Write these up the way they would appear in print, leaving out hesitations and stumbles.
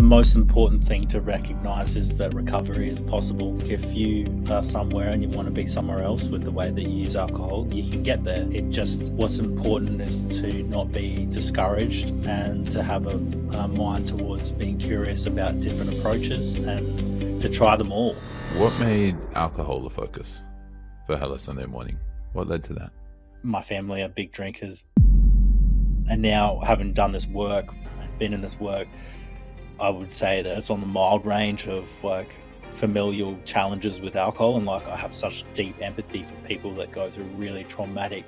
The most important thing to recognize is that recovery is possible. If you are somewhere and you want to be somewhere else with the way that you use alcohol, you can get there. What's important is to not be discouraged and to have a mind towards being curious about different approaches and to try them all. What made alcohol the focus for Hello Sunday Morning? What led to that? My family are big drinkers, and now having done this work, been in this work, I would say that it's on the mild range of like familial challenges with alcohol, and like I have such deep empathy for people that go through really traumatic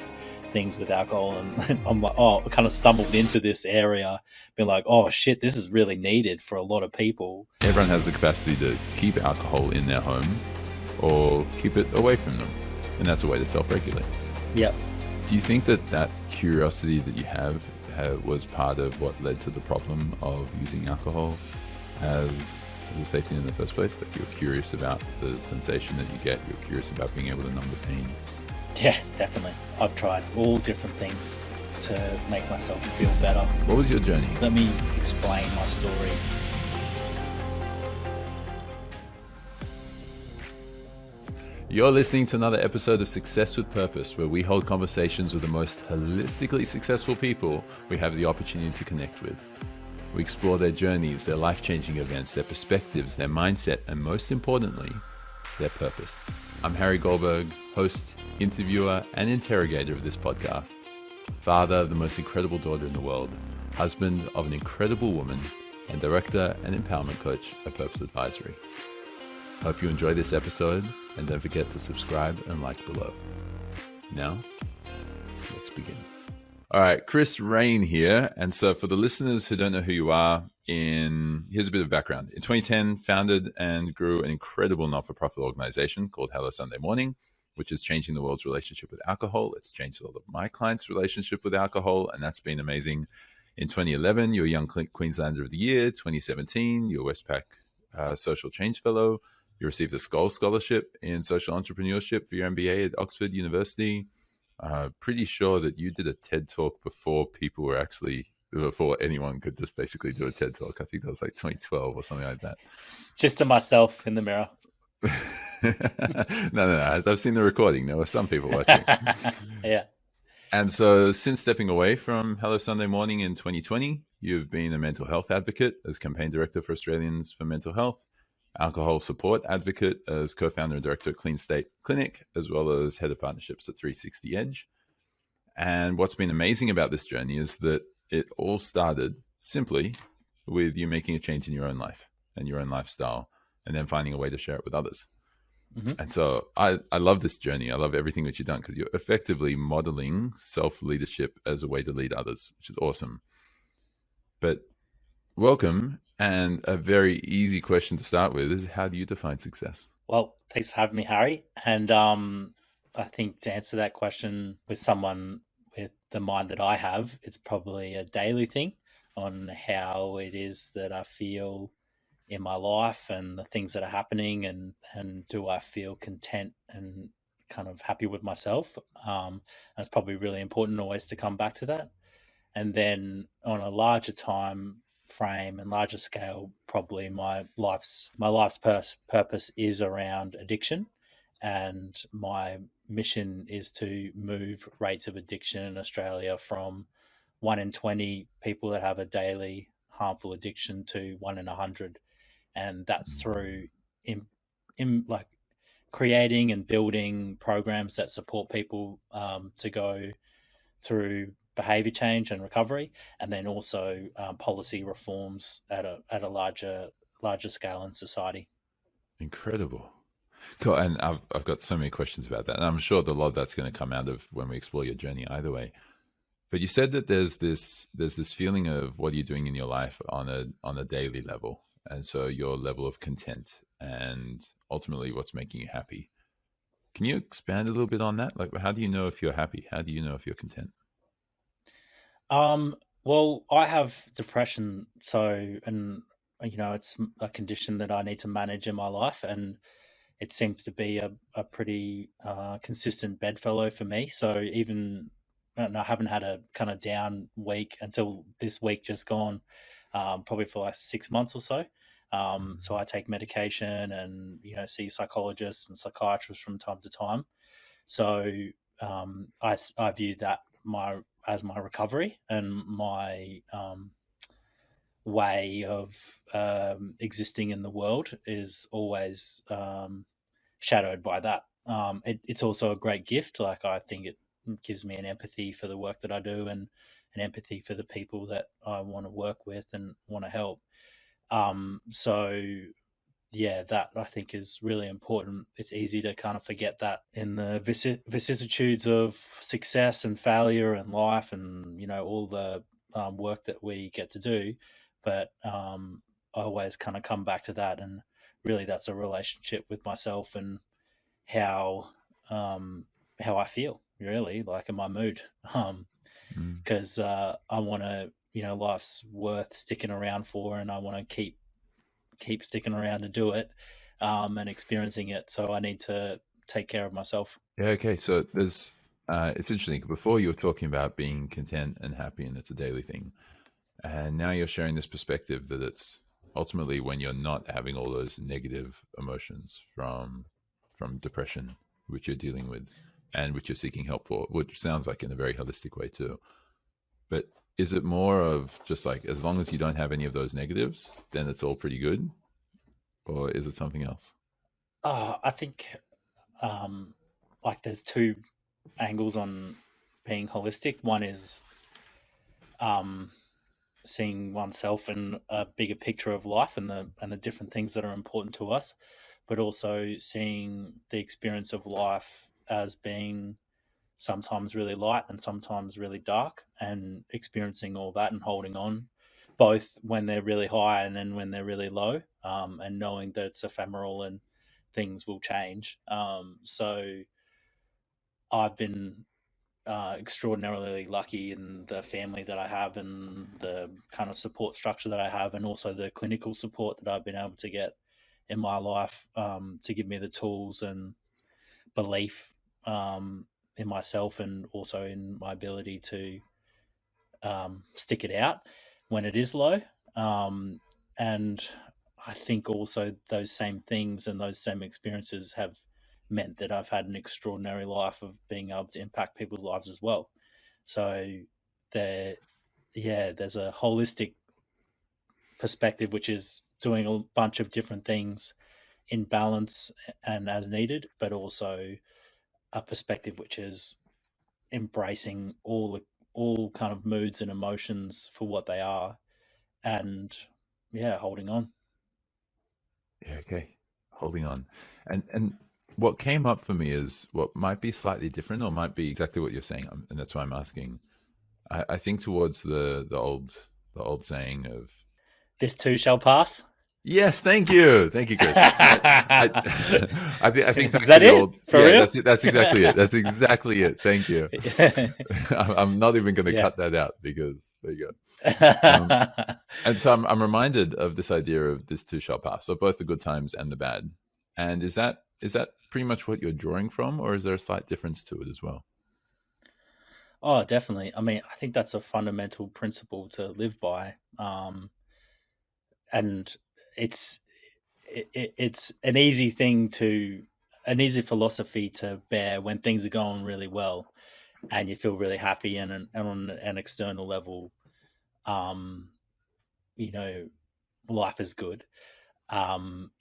things with alcohol, and I'm like, I kind of stumbled into this area being like, oh shit, this is really needed for a lot of people. Everyone has the capacity to keep alcohol in their home or keep it away from them, and that's a way to self-regulate. Yep. Do you think that curiosity that you have was part of what led to the problem of using alcohol as a safety in the first place? Like, you're curious about the sensation that you get, you're curious about being able to numb the pain. Yeah, definitely. I've tried all different things to make myself feel better. What was your journey? Let me explain my story. You're listening to another episode of Success with Purpose, where we hold conversations with the most holistically successful people we have the opportunity to connect with. We explore their journeys, their life-changing events, their perspectives, their mindset, and most importantly, their purpose. I'm Harry Goldberg, host, interviewer, and interrogator of this podcast. Father of the most incredible daughter in the world, husband of an incredible woman, and director and empowerment coach at Purpose Advisory. Hope you enjoy this episode, and don't forget to subscribe and like below. Now, let's begin. All right, Chris Raine here. And so for the listeners who don't know who you are, here's a bit of background. In 2010, founded and grew an incredible not-for-profit organization called Hello Sunday Morning, which is changing the world's relationship with alcohol. It's changed a lot of my clients' relationship with alcohol, and that's been amazing. In 2011, you're Young Queenslander of the Year. 2017, you're Westpac Social Change Fellow. You received a Skoll Scholarship in Social Entrepreneurship for your MBA at Oxford University. Pretty sure that you did a TED Talk before anyone could just basically do a TED Talk. I think that was like 2012 or something like that. Just to myself in the mirror. No. I've seen the recording. There were some people watching. Yeah. And so since stepping away from Hello Sunday Morning in 2020, you've been a mental health advocate as campaign director for Australians for Mental Health, alcohol support advocate as co-founder and director of Clean State Clinic, as well as head of partnerships at 360 Edge. And what's been amazing about this journey is that it all started simply with you making a change in your own life and your own lifestyle, and then finding a way to share it with others. Mm-hmm. And so I love this journey. I love everything that you've done, because you're effectively modeling self-leadership as a way to lead others, which is awesome. But welcome. And a very easy question to start with is, how do you define success? Well, thanks for having me, Harry. And I think to answer that question with someone with the mind that I have, it's probably a daily thing on how it is that I feel in my life and the things that are happening, and do I feel content and kind of happy with myself? And it's probably really important always to come back to that. And then on a larger time frame and larger scale, probably my life's purpose is around addiction, and my mission is to move rates of addiction in Australia from 1 in 20 people that have a daily harmful addiction to 1 in 100, and that's through like creating and building programs that support people to go through behavior change and recovery, and then also policy reforms at a larger scale in society. Incredible. Cool. And I've got so many questions about that, and I'm sure that a lot of that's going to come out of when we explore your journey either way. But you said that there's this feeling of what you're doing in your life on a daily level, and so your level of content and ultimately what's making you happy. Can you expand a little bit on that? Like, how do you know if you're happy? How do you know if you're content? Well, I have depression, and it's a condition that I need to manage in my life, and it seems to be a pretty consistent bedfellow for me. So even I haven't had a kind of down week until this week just gone. probably for like 6 months or so. So I take medication and see psychologists and psychiatrists from time to time. So I view that as my recovery and my way of existing in the world is always shadowed by that. It's also a great gift. Like, I think it gives me an empathy for the work that I do and an empathy for the people that I want to work with and want to help. So yeah, that I think is really important. It's easy to kind of forget that in the vicissitudes of success and failure and life, and all the work that we get to do. But I always kind of come back to that, and really, that's a relationship with myself and how how I feel. Really, like in my mood, because I want to, life's worth sticking around for, and I want to keep sticking around to do it and experiencing it. So I need to take care of myself. Yeah, okay. So there's it's interesting. Before you were talking about being content and happy and it's a daily thing. And now you're sharing this perspective that it's ultimately when you're not having all those negative emotions from depression, which you're dealing with and which you're seeking help for, which sounds like in a very holistic way too. But is it more of just like, as long as you don't have any of those negatives, then it's all pretty good? Or is it something else? I think like there's two angles on being holistic. One is seeing oneself in a bigger picture of life and the different things that are important to us, but also seeing the experience of life as being sometimes really light and sometimes really dark, and experiencing all that and holding on, both when they're really high and then when they're really low, and knowing that it's ephemeral and things will change. So I've been extraordinarily lucky in the family that I have and the kind of support structure that I have, and also the clinical support that I've been able to get in my life, to give me the tools and belief in myself, and also in my ability to stick it out when it is low. And I think also those same things and those same experiences have meant that I've had an extraordinary life of being able to impact people's lives as well. So there, yeah, there's a holistic perspective, which is doing a bunch of different things in balance and as needed, but also a perspective which is embracing all kind of moods and emotions for what they are, and yeah, holding on. Yeah, okay. Holding on. And what came up for me is what might be slightly different or might be exactly what you're saying. And that's why I'm asking. I think towards the old saying of, This too shall pass. yes, thank you. Thank you, Chris. I think Is back to that the it old, for yeah, real? that's exactly it. That's exactly it. Thank you. I'm not even going to Yeah. cut that out because there you go. And so I'm reminded of this idea of this too shall pass. So both the good times and the bad. And is that pretty much what you're drawing from, or is there a slight difference to it as well? Oh, definitely. I mean, I think that's a fundamental principle to live by, and it's it's an easy philosophy to bear when things are going really well and you feel really happy, and on an external level, um, you know, life is good.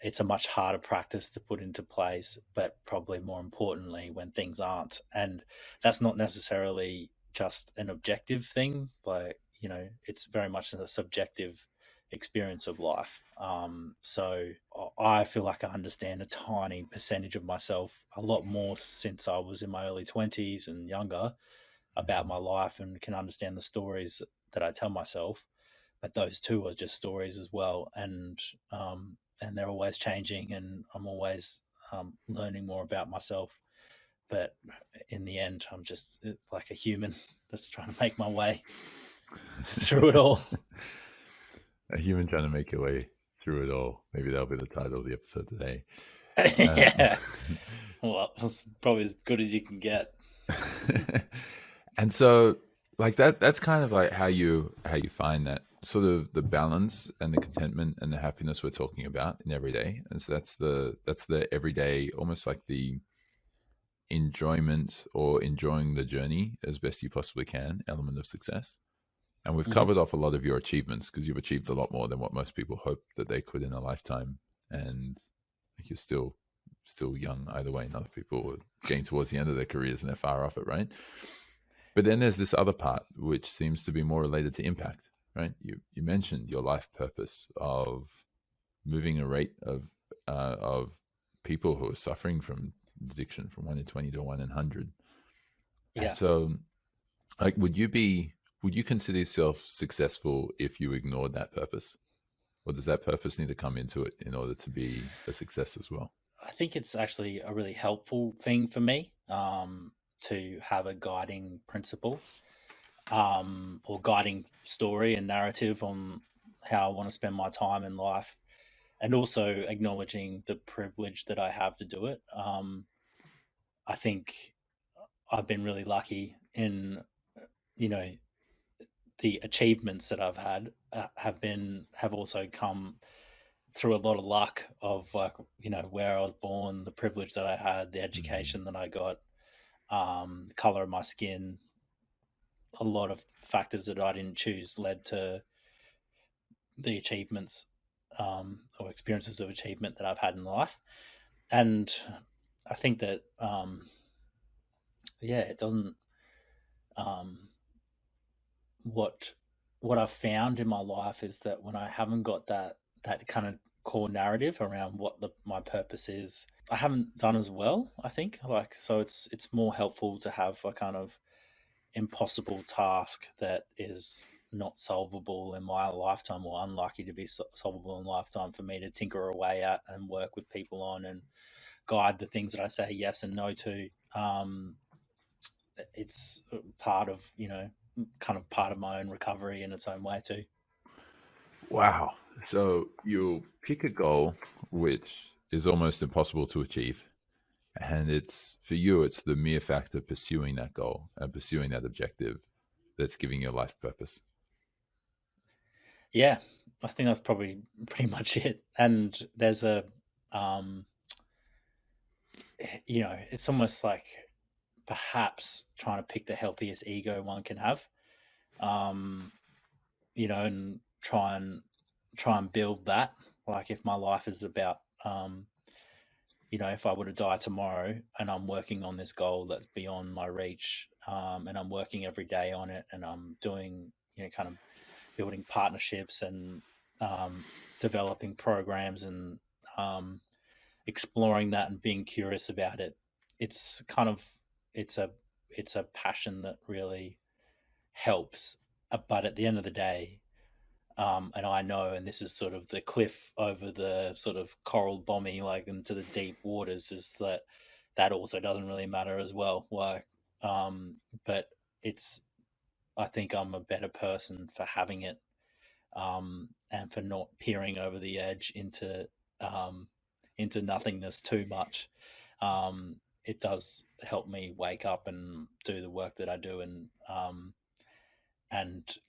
It's a much harder practice to put into place, but probably more importantly, when things aren't. And that's not necessarily just an objective thing, like, it's very much a subjective experience of life. So I feel like I understand a tiny percentage of myself a lot more since I was in my early 20s and younger about my life, and can understand the stories that I tell myself. But those two are just stories as well, and they're always changing, and I'm always learning more about myself. But in the end, I'm just like a human that's trying to make my way through it all. A human trying to make your way through it all. Maybe that'll be the title of the episode today. Yeah, well, that's probably as good as you can get. And so, like that's kind of like how you find that sort of the balance and the contentment and the happiness we're talking about in every day. And so that's the everyday, almost like the enjoyment or enjoying the journey as best you possibly can element of success. And we've Hmm. covered off a lot of your achievements because you've achieved a lot more than what most people hope that they could in a lifetime. And like, you're still young either way. And other people are getting towards the end of their careers and they're far off it, right? But then there's this other part which seems to be more related to impact, right? You mentioned your life purpose of moving a rate of people who are suffering from addiction from 1 in 20 to 1 in 100. And Yeah. so, like, would you consider yourself successful if you ignored that purpose, or does that purpose need to come into it in order to be a success as well? I think it's actually a really helpful thing for me, to have a guiding principle, or guiding story and narrative on how I want to spend my time in life, and also acknowledging the privilege that I have to do it. I think I've been really lucky in, you know, the achievements that I've had, have also come through a lot of luck of, like, where I was born, the privilege that I had, the Mm. education that I got, the color of my skin. A lot of factors that I didn't choose led to the achievements, or experiences of achievement that I've had in life. And I think that, yeah, it doesn't, um, what I've found in my life is that when I haven't got that kind of core narrative around what my purpose is, I haven't done as well, I think. Like, so it's more helpful to have a kind of impossible task that is not solvable in my lifetime, or unlikely to be solvable in lifetime, for me to tinker away at and work with people on and guide the things that I say yes and no to. It's part of, kind of part of my own recovery in its own way too. Wow. So you pick a goal which is almost impossible to achieve. And it's for you, it's the mere fact of pursuing that goal and pursuing that objective that's giving your life purpose. Yeah, I think that's probably pretty much it. And there's a, um, it's almost like perhaps trying to pick the healthiest ego one can have, um, and try and build that. Like, if my life is about, if I were to die tomorrow and I'm working on this goal that's beyond my reach, and I'm working every day on it, and I'm doing, kind of building partnerships and, developing programs and, um, exploring that and being curious about it. It's kind of it's a it's a passion that really helps. But at the end of the day, and I know, and this is sort of the cliff over the sort of coral bommy, like, into the deep waters, is that also doesn't really matter as well. Like, but it's I think I'm a better person for having it, and for not peering over the edge um, into nothingness too much. It does help me wake up and do the work that I do, and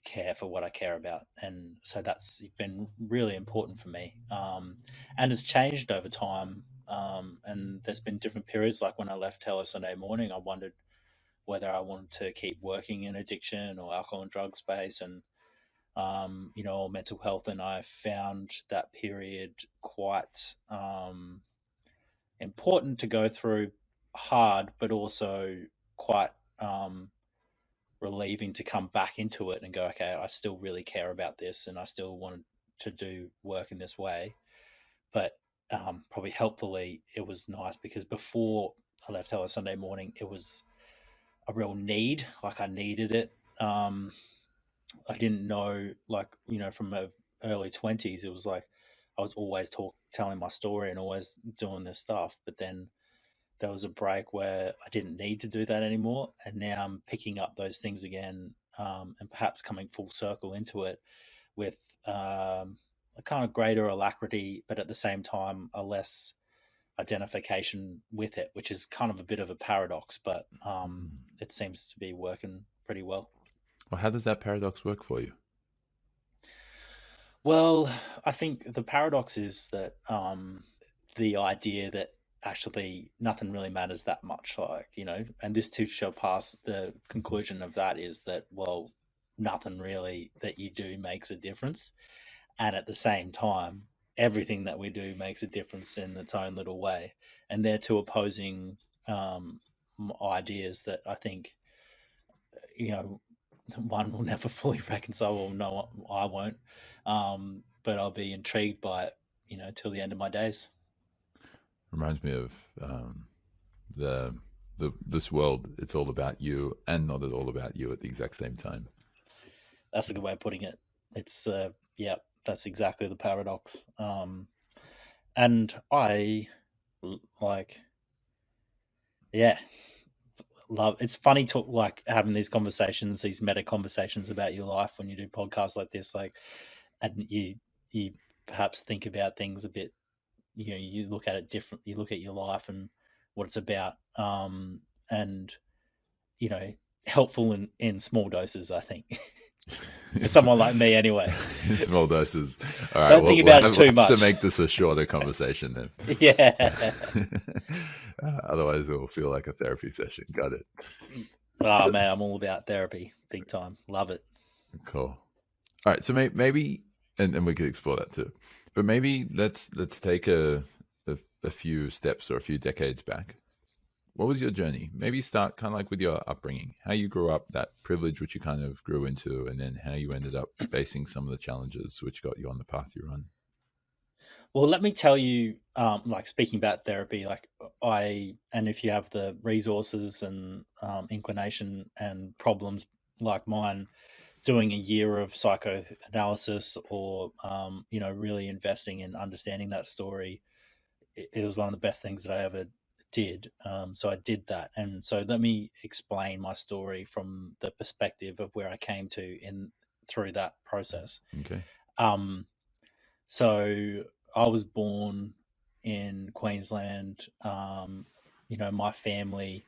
care for what I care about. And so that's been really important for me, and has changed over time. And there's been different periods, like when I left Hello Sunday Morning, I wondered whether I wanted to keep working in addiction or alcohol and drug space, and, or mental health. And I found that period quite, important to go through, hard, but also quite, relieving to come back into it and go, okay, I still really care about this, and I still wanted to do work in this way. But, probably helpfully, it was nice because before I left Hello Sunday Morning, it was a real need. Like, I needed it. I didn't know, like, from my early 20s, it was like I was always telling my story and always doing this stuff. But then there was a break where I didn't need to do that anymore, and now I'm picking up those things again, and perhaps coming full circle into it with, a kind of greater alacrity, but at the same time a less identification with it, which is kind of a bit of a paradox, but, Mm. it seems to be working pretty well. Well, how does that paradox work for you? Well, I think the paradox is that the idea that actually nothing really matters that much, like, and this too shall pass. The conclusion of that is that, well, nothing really that you do makes a difference, and at the same time, everything that we do makes a difference in its own little way, and they're two opposing um, ideas that I think you know one will never fully reconcile. Well, no, I won't. But I'll be intrigued by it, till the end of my days. Reminds me of the this world. It's all about you, and not at all about you at the exact same time. That's a good way of putting it. It's yeah, that's exactly the paradox. And I like, yeah, love. It's funny to like having these conversations, these meta conversations about your life when you do podcasts like this, like, and you perhaps think about things a bit. You look at it different. You look at your life and what it's about, and you know, helpful in small doses, I think. For someone like me, anyway. In small doses. All right, Don't think we'll about it have, too to much. make this a shorter conversation then. Yeah. Otherwise, it will feel like a therapy session. Got it. Oh man, I'm all about therapy, big time. Love it. Cool. All right, so maybe, and we could explore that too, but maybe let's take a few steps or a few decades back. What was your journey? Maybe start kind of like with your upbringing, how you grew up, that privilege which you kind of grew into, and then how you ended up facing some of the challenges which got you on the path you're on. Well, let me tell you, like, speaking about therapy, like, and if you have the resources and inclination and problems like mine, doing a year of psychoanalysis or, really investing in understanding that story, it was one of the best things that I ever did. So I did that. And so let me explain my story from the perspective of where I came to in through that process. Okay. Um, so I was born in Queensland. My family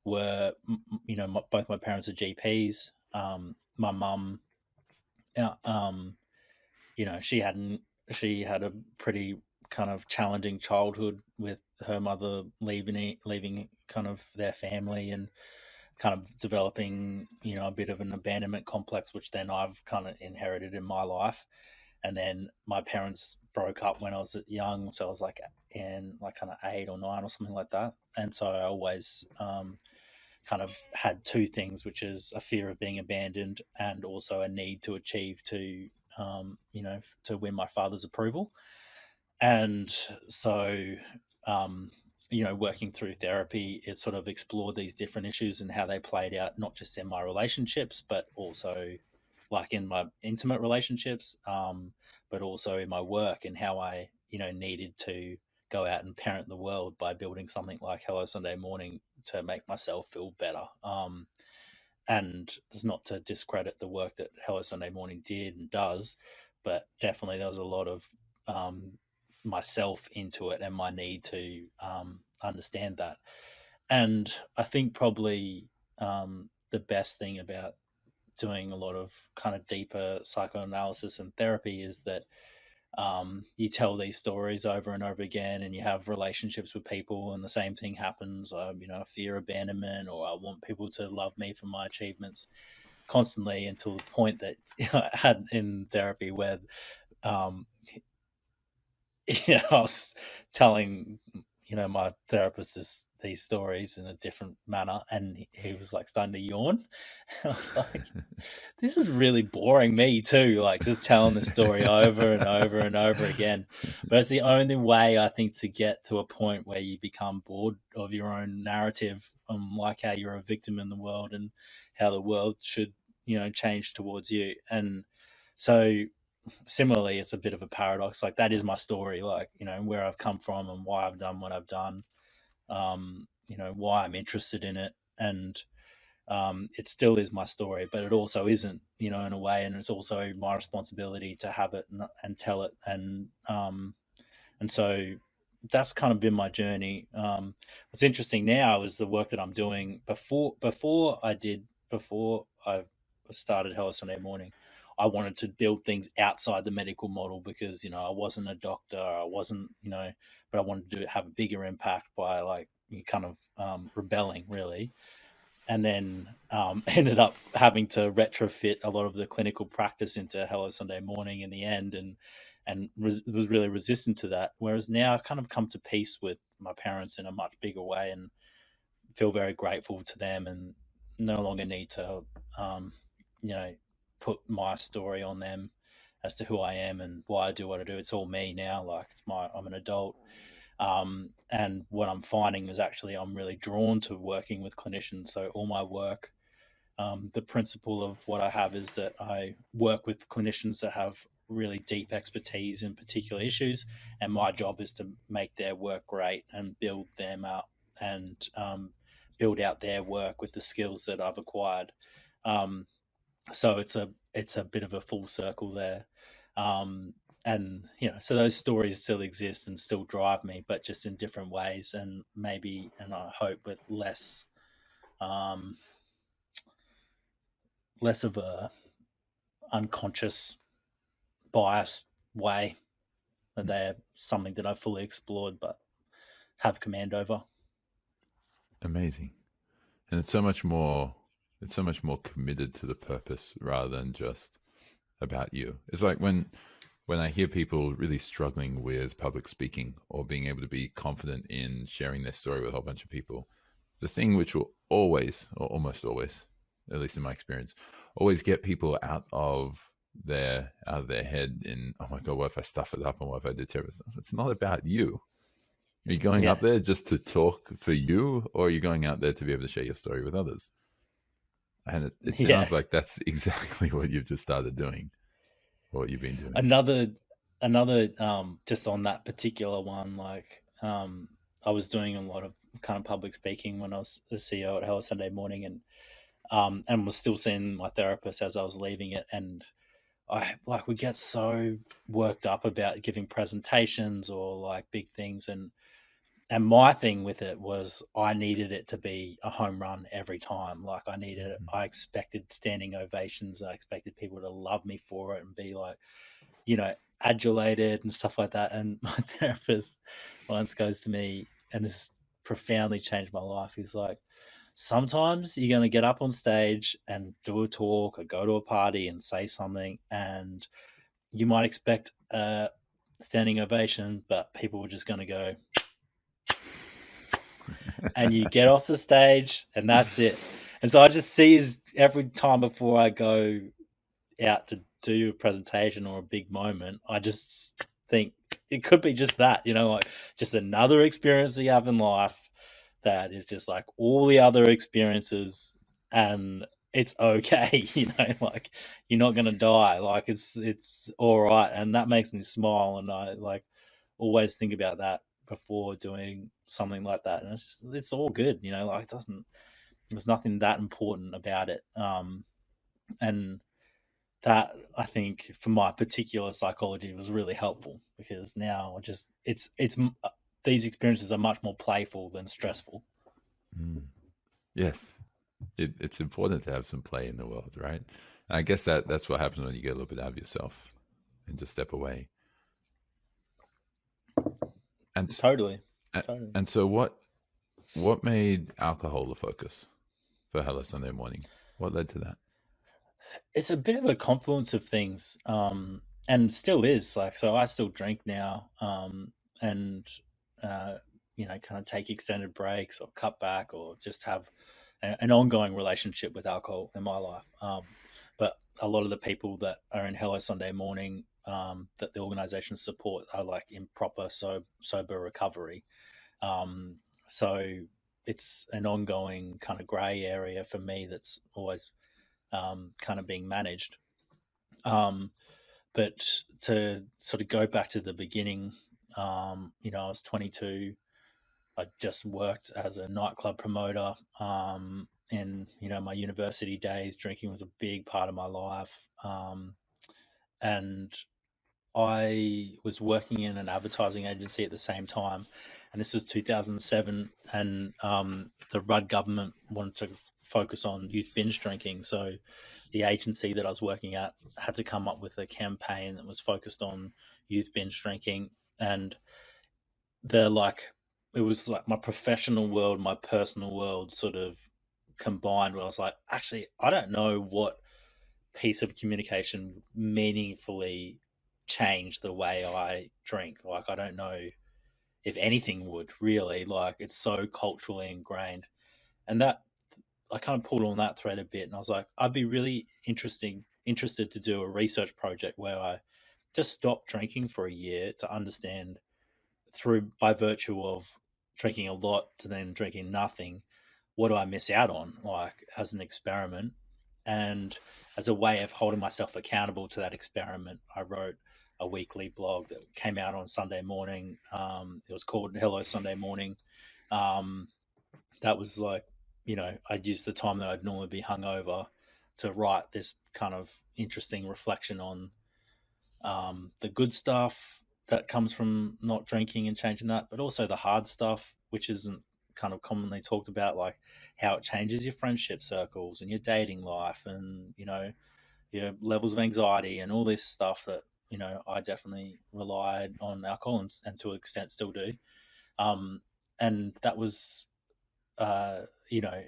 were, both my parents are GPs. My mum, uh, um, she had a pretty kind of challenging childhood with her mother leaving kind of their family and kind of developing, a bit of an abandonment complex, which then I've kind of inherited in my life. And then my parents broke up when I was young, so I was like in like kind of 8 or 9 or something like that. And so I always kind of had two things, which is a fear of being abandoned and also a need to achieve to win my father's approval. And so, working through therapy, it sort of explored these different issues and how they played out, not just in my relationships, but also like in my intimate relationships, but also in my work and how I, needed to go out and parent the world by building something like Hello Sunday Morning to make myself feel better. And it's not to discredit the work that Hello Sunday Morning did and does, but definitely there was a lot of myself into it and my need to understand that. And I think probably the best thing about doing a lot of kind of deeper psychoanalysis and therapy is that you tell these stories over and over again, and you have relationships with people, and the same thing happens. Fear abandonment, or I want people to love me for my achievements constantly, until the point that I had in therapy where, um, I was telling, my therapist these stories in a different manner, and he was like starting to yawn. I was like, this is really boring me too, like just telling the story over and over and over again. But it's the only way, I think, to get to a point where you become bored of your own narrative, like how you're a victim in the world and how the world should, change towards you. And so similarly, it's a bit of a paradox. Like, that is my story, like, where I've come from and why I've done what I've done, why I'm interested in it. And it still is my story, but it also isn't, in a way. And it's also my responsibility to have it and tell it. And so that's kind of been my journey. What's interesting now is the work that I'm doing. Before I started Hello Sunday Morning, I wanted to build things outside the medical model because, I wasn't a doctor, I wasn't, but I wanted to have a bigger impact by like kind of rebelling really. And then ended up having to retrofit a lot of the clinical practice into Hello Sunday Morning in the end, and was really resistant to that. Whereas now I've kind of come to peace with my parents in a much bigger way, and feel very grateful to them, and no longer need to, um, you know, put my story on them as to who I am and why I do what I do. It's all me now. Like I'm an adult. And what I'm finding is actually I'm really drawn to working with clinicians. So all my work, the principle of what I have is that I work with clinicians that have really deep expertise in particular issues, and my job is to make their work great and build them up, and build out their work with the skills that I've acquired. Um, so it's a bit of a full circle there. And so those stories still exist and still drive me, but just in different ways, and maybe, and I hope with um, less of a unconscious biased way, that they're something that I've fully explored but have command over. Amazing. And it's so much more committed to the purpose rather than just about you. It's like when I hear people really struggling with public speaking or being able to be confident in sharing their story with a whole bunch of people, the thing which will always, or almost always, at least in my experience, always get people out of their head in, oh my God, what if I stuff it up, and what if I do terrible stuff? It's not about you. Are you going up there just to talk for you, or are you going out there to be able to share your story with others? And it sounds like that's exactly what you've just started doing, or what you've been doing. Another just on that particular one, like I was doing a lot of kind of public speaking when I was the CEO at Hello Sunday Morning, and was still seeing my therapist as I was leaving it. And I like would get so worked up about giving presentations or like big things, and my thing with it was I needed it to be a home run every time. Like I expected standing ovations. I expected people to love me for it and be like, adulated and stuff like that. And my therapist once goes to me, and this profoundly changed my life. He was like, sometimes you're going to get up on stage and do a talk or go to a party and say something, and you might expect a standing ovation, but people are just going to go, and you get off the stage and that's it. And so I just seize every time before I go out to do a presentation or a big moment, I just think it could be just that, like just another experience that you have in life that is just like all the other experiences, and it's okay, like you're not going to die. Like it's all right. And that makes me smile. And I like always think about that before doing something like that. And it's all good, like there's nothing that important about it. And that, I think, for my particular psychology was really helpful, because now it's these experiences are much more playful than stressful. Yes, it's important to have some play in the world, right? And I guess that's what happens when you get a little bit out of yourself and just step away. And Totally. And so what made alcohol the focus for Hello Sunday Morning? What led to that? It's a bit of a confluence of things, and still is. Like, so I still drink now, and kind of take extended breaks or cut back, or just have an ongoing relationship with alcohol in my life. But a lot of the people that are in Hello Sunday Morning, that the organization support, are like in proper sober recovery. So it's an ongoing kind of grey area for me that's always kind of being managed. But to sort of go back to the beginning, I was 22. I just worked as a nightclub promoter. In my university days, drinking was a big part of my life. And I was working in an advertising agency at the same time, and this was 2007, and the Rudd government wanted to focus on youth binge drinking. So the agency that I was working at had to come up with a campaign that was focused on youth binge drinking, and the like it was like my professional world, my personal world sort of combined. Where I was like, actually, I don't know what piece of communication meaningfully changed the way I drink. Like, I don't know if anything would really. Like, it's so culturally ingrained, and that I kind of pulled on that thread a bit, and I was like, I'd be really interested to do a research project where I just stop drinking for a year to understand through by virtue of drinking a lot to then drinking nothing, what do I miss out on, like as an experiment. And as a way of holding myself accountable to that experiment, I wrote a weekly blog that came out on Sunday morning. It was called Hello Sunday Morning. Um, that was like, I'd use the time that I'd normally be hungover to write this kind of interesting reflection on the good stuff that comes from not drinking and changing that, but also the hard stuff, which isn't kind of commonly talked about, like how it changes your friendship circles and your dating life and, your levels of anxiety and all this stuff that, I definitely relied on alcohol and to an extent still do. Um, and that was, uh, you know,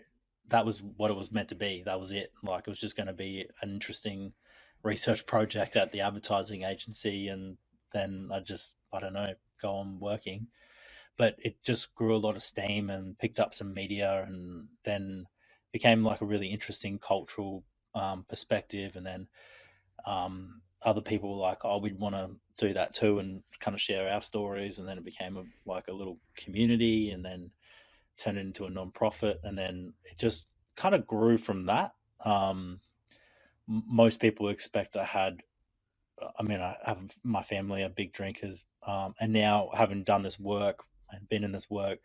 that was what it was meant to be. That was it. Like, it was just going to be an interesting research project at the advertising agency, and then I don't know, go on working. But it just grew a lot of steam and picked up some media, and then became like a really interesting cultural perspective. And then other people were like, "Oh, we'd want to do that too," and kind of share our stories. And then it became like a little community, and then turned it into a non-profit, and then it just kind of grew from that. Um, Most people expect I mean, I have my family are big drinkers, and now having done this work and been in this work,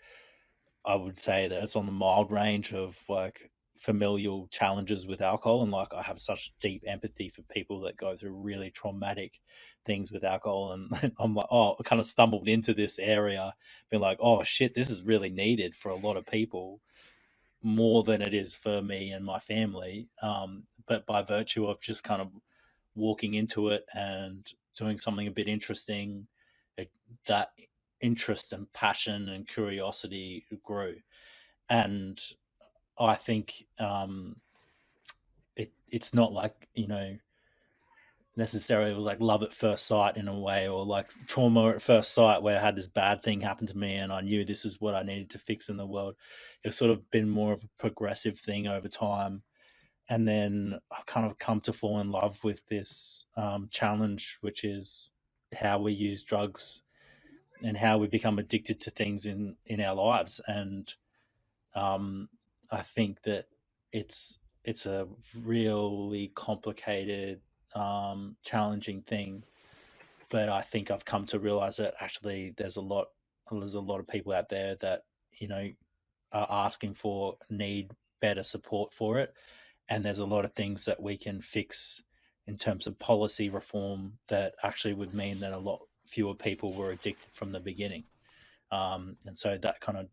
I would say that it's on the mild range of like familial challenges with alcohol, and like I have such deep empathy for people that go through really traumatic things with alcohol, and I'm like, oh, I kind of stumbled into this area, being like, oh shit, this is really needed for a lot of people, more than it is for me and my family. But by virtue of just kind of walking into it and doing something a bit interesting, it, that interest and passion and curiosity grew. And I think it's not like, necessarily it was like love at first sight in a way, or like trauma at first sight where I had this bad thing happen to me and I knew this is what I needed to fix in the world. It's sort of been more of a progressive thing over time. And then I've kind of come to fall in love with this challenge, which is how we use drugs and how we become addicted to things in our lives. And um, I think that it's a really complicated, challenging thing. But I think I've come to realize that actually there's a lot of people out there that, are asking for, need better support for it, and there's a lot of things that we can fix in terms of policy reform that actually would mean that a lot fewer people were addicted from the beginning. And so that kind of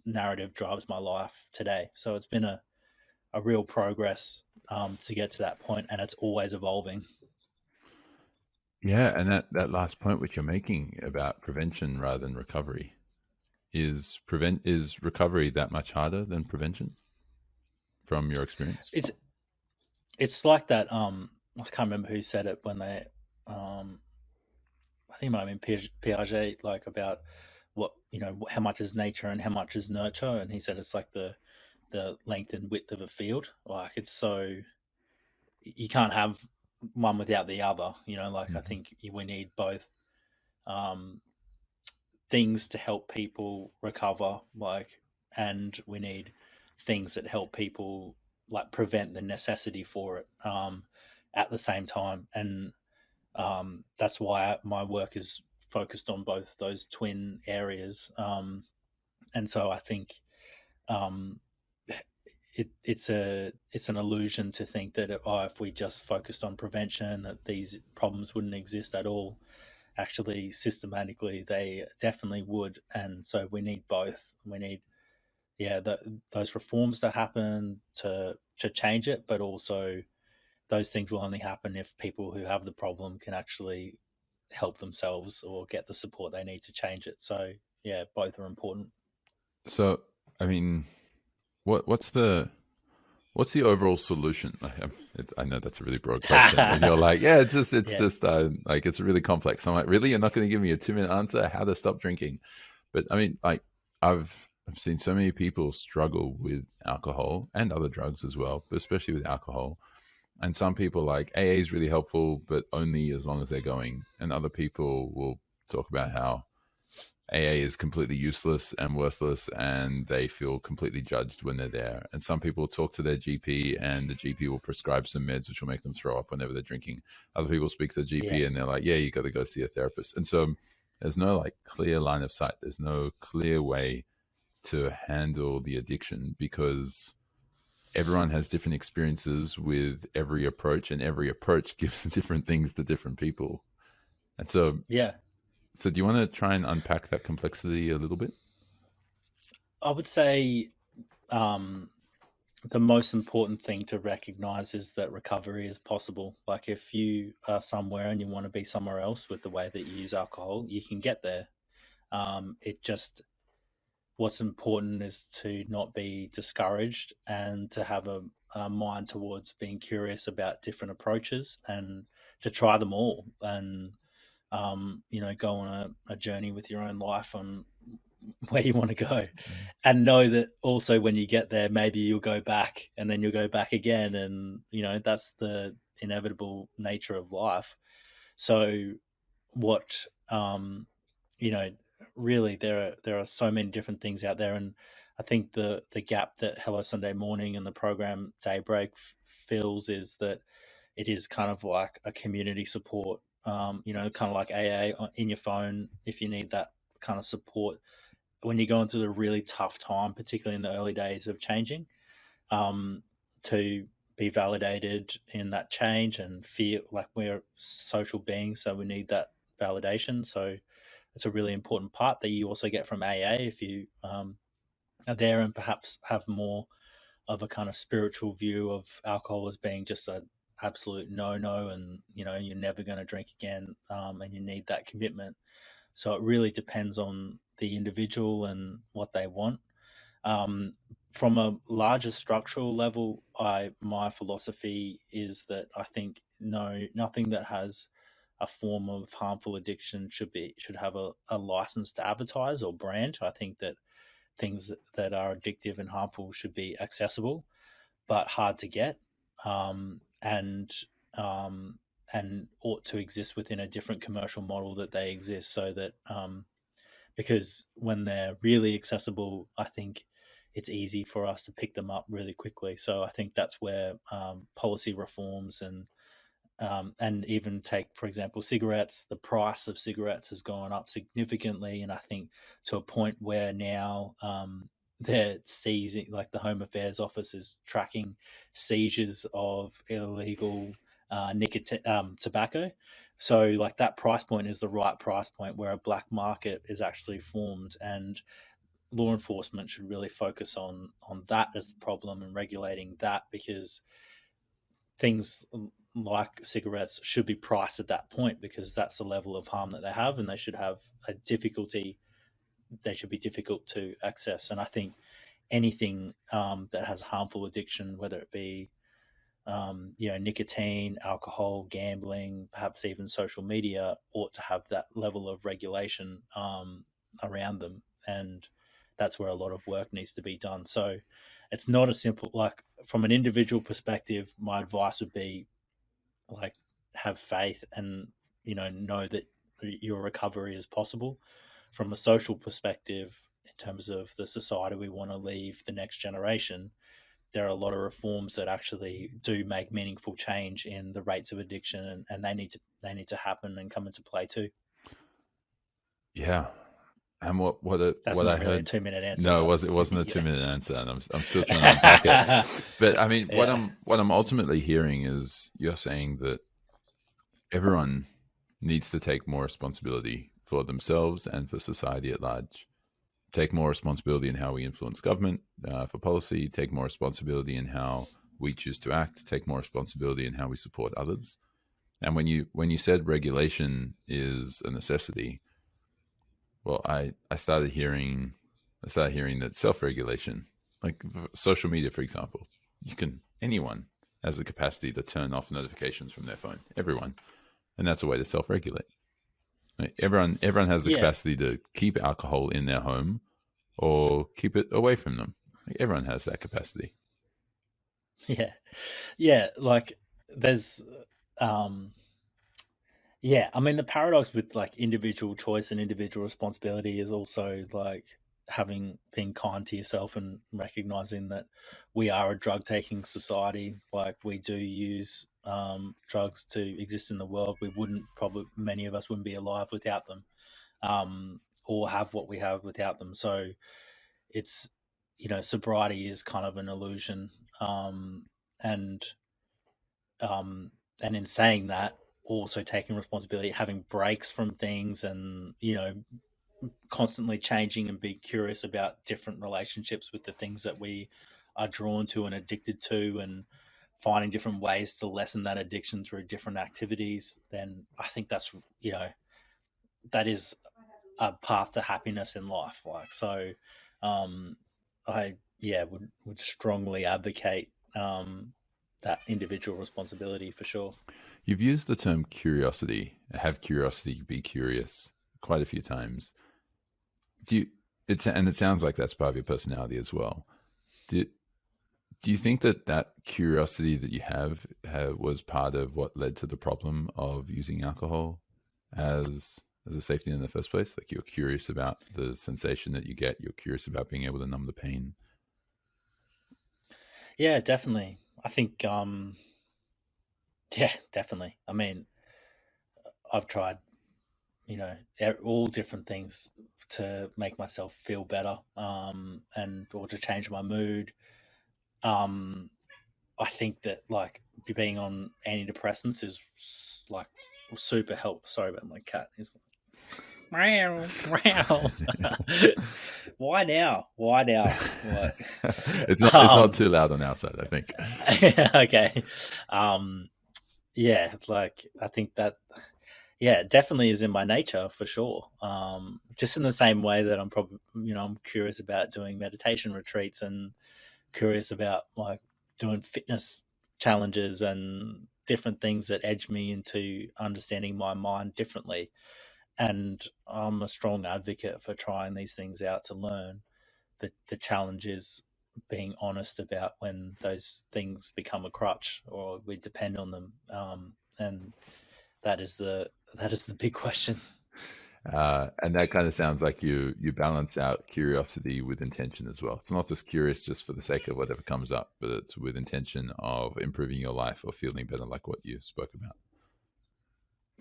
narrative drives my life today. So it's been a real progress to get to that point, and it's always evolving. Yeah, and that last point which you're making about prevention rather than recovery, is recovery that much harder than prevention from your experience? It's it's like that. I can't remember who said it when they. Um, I think it might have been Piaget, like about what, how much is nature and how much is nurture, and he said it's like the length and width of a field. Like, it's so, you can't have one without the other. Like, I Mhm. think we need both um, things to help people recover, like, and we need things that help people like prevent the necessity for it at the same time. And that's why my work is focused on both those twin areas. And so I think um, it's an illusion to think that if we just focused on prevention, that these problems wouldn't exist at all. Actually, systematically, they definitely would, and so we need both. We need, those reforms to happen to change it, but also those things will only happen if people who have the problem can actually help themselves or get the support they need to change it. So yeah, both are important. So, I mean, what's the overall solution? I know that's a really broad question, and you're like, yeah, it's just like it's really complex. I'm like, really, you're not going to give me a 2-minute answer how to stop drinking? But I mean, like, I've seen so many people struggle with alcohol and other drugs as well, but especially with alcohol. And some people like AA is really helpful, but only as long as they're going. And other people will talk about how AA is completely useless and worthless, and they feel completely judged when they're there. And some people talk to their GP, and the GP will prescribe some meds which will make them throw up whenever they're drinking. Other people speak to the GP, and they're like, yeah, you got to go see a therapist. And so there's no like clear line of sight. There's no clear way to handle the addiction, because everyone has different experiences with every approach, and every approach gives different things to different people. And so, yeah, so do you want to try and unpack that complexity a little bit? I would say the most important thing to recognize is that recovery is possible. Like if you are somewhere and you want to be somewhere else with the way that you use alcohol, you can get there. It just, what's important is to not be discouraged and to have a mind towards being curious about different approaches and to try them all and go on a journey with your own life on where you want to go, and know that also when you get there, maybe you'll go back and then you'll go back again, and that's the inevitable nature of life. So what really there are so many different things out there, and I think the gap that Hello Sunday Morning and the program Daybreak fills is that it is kind of like a community support, kind of like AA in your phone if you need that kind of support when you're going through a really tough time, particularly in the early days of changing, to be validated in that change and feel like we're social beings, so we need that validation. So it's a really important part that you also get from AA if you are there and perhaps have more of a kind of spiritual view of alcohol as being just an absolute no, and you're never going to drink again, and you need that commitment. So it really depends on the individual and what they want. From a larger structural level, my philosophy is that I think nothing that has a form of harmful addiction should have a license to advertise or brand. I think that things that are addictive and harmful should be accessible, but hard to get, and ought to exist within a different commercial model that they exist, so that because when they're really accessible, I think it's easy for us to pick them up really quickly. So I think that's where policy reforms and even take, for example, cigarettes. The price of cigarettes has gone up significantly, and I think to a point where now they're seizing, like the Home Affairs Office is tracking seizures of illegal nicotine tobacco. So like that price point is the right price point where a black market is actually formed, and law enforcement should really focus on that as the problem and regulating that, because things like cigarettes should be priced at that point, because that's the level of harm that they have, and they should have a difficulty. They should be difficult to access. And I think anything that has harmful addiction, whether it be nicotine, alcohol, gambling, perhaps even social media, ought to have that level of regulation around them. And that's where a lot of work needs to be done. So it's not a simple, like from an individual perspective, my advice would be like have faith and know that your recovery is possible. From a social perspective, in terms of the society we want to leave the next generation, there are a lot of reforms that actually do make meaningful change in the rates of addiction, and they need to happen and come into play too. Yeah. And what That's what not I really heard. a 2-minute answer. No, it wasn't a 2-minute answer, and I'm still trying to unpack it. But I mean, what I'm ultimately hearing is you're saying that everyone needs to take more responsibility for themselves and for society at large. Take more responsibility in how we influence government for policy. Take more responsibility in how we choose to act, take more responsibility in how we support others. And when you said regulation is a necessity, well, I started hearing that self-regulation, like social media, for example, anyone has the capacity to turn off notifications from their phone. Everyone, and that's a way to self-regulate. Right? Everyone has the Yeah, capacity to keep alcohol in their home or keep it away from them. Like, everyone has that capacity. yeah, yeah. Like there's, um, yeah. I mean, the paradox with like individual choice and individual responsibility is also like being kind to yourself and recognizing that we are a drug taking society. Like we do use drugs to exist in the world. We wouldn't probably many of us wouldn't be alive without them, or have what we have without them. So it's sobriety is kind of an illusion, and um, and in saying that, also taking responsibility, having breaks from things, and constantly changing and be curious about different relationships with the things that we are drawn to and addicted to, and finding different ways to lessen that addiction through different activities. Then I think that is a path to happiness in life. Like so, um, I would strongly advocate that individual responsibility for sure. You've used the term curiosity, have curiosity, be curious, quite a few times. Do you? And it sounds like that's part of your personality as well. Do Do you think that curiosity that you was part of what led to the problem of using alcohol as a safety in the first place? Like, you're curious about the sensation that you get. You're curious about being able to numb the pain. Yeah, definitely. I think yeah, definitely. I mean, I've tried all different things to make myself feel better, and or to change my mood. Um, I think that like being on antidepressants is like super help. Sorry about my cat. He's like, meow, meow. Why now? Why now? What? It's not too loud on our side, I think. Okay. Um, yeah, like I think that yeah, it definitely is in my nature for sure. Just in the same way that I'm probably I'm curious about doing meditation retreats and curious about like doing fitness challenges and different things that edge me into understanding my mind differently. And I'm a strong advocate for trying these things out to learn. The challenge is being honest about when those things become a crutch or we depend on them. And that is the big question. And that kind of sounds like you balance out curiosity with intention as well. It's not just curious just for the sake of whatever comes up, but it's with intention of improving your life or feeling better, like what you spoke about.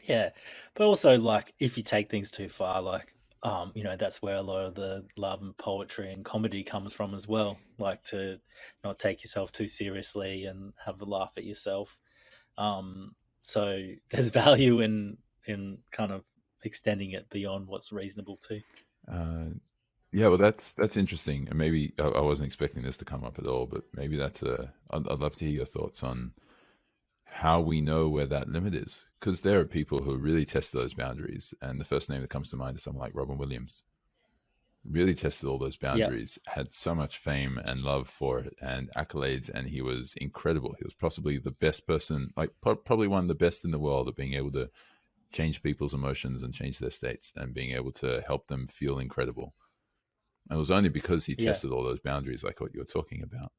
Yeah, but also like if you take things too far, like that's where a lot of the love and poetry and comedy comes from as well. Like to not take yourself too seriously and have a laugh at yourself. So there's value in kind of extending it beyond what's reasonable too. Uh, yeah, well, that's interesting, and maybe I wasn't expecting this to come up at all, but maybe I'd love to hear your thoughts on how we know where that limit is, because there are people who really test those boundaries, and the first name that comes to mind is someone like Robin Williams. Really tested all those Yeah, boundaries, had so much fame and love for it and accolades, and he was incredible. He was possibly the best person, like probably one of the best in the world at being able to change people's emotions and change their states and being able to help them feel incredible. And it was only because he yeah. tested all those boundaries, like what you were talking about.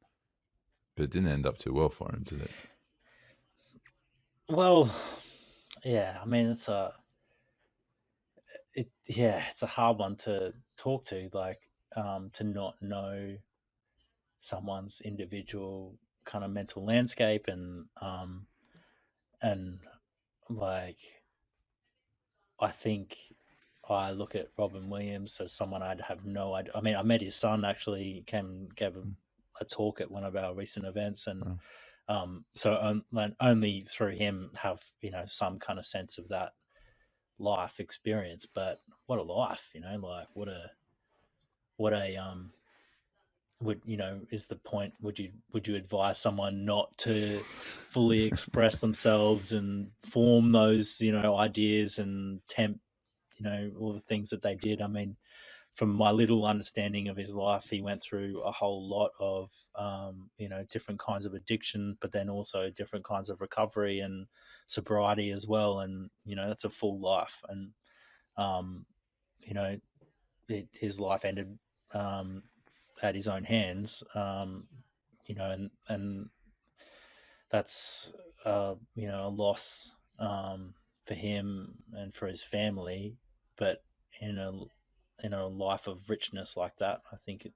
But it didn't end up too well for him, did it? Well, yeah. I mean, it's a hard one to talk to. Like, to not know someone's individual kind of mental landscape and like I think I look at Robin Williams as someone I'd have no idea. I mean, I met his son actually. He came and gave a talk at one of our recent events, and Well, only through him have some kind of sense of that life experience. But what a life, like what a is the point, would you advise someone not to fully express themselves and form those, ideas and tempt, all the things that they did? I mean, from my little understanding of his life, he went through a whole lot of, different kinds of addiction, but then also different kinds of recovery and sobriety as well. And, that's a full life. And, um, you know, his life ended at his own hands, and that's, a loss for him and for his family. But in a life of richness like that, I think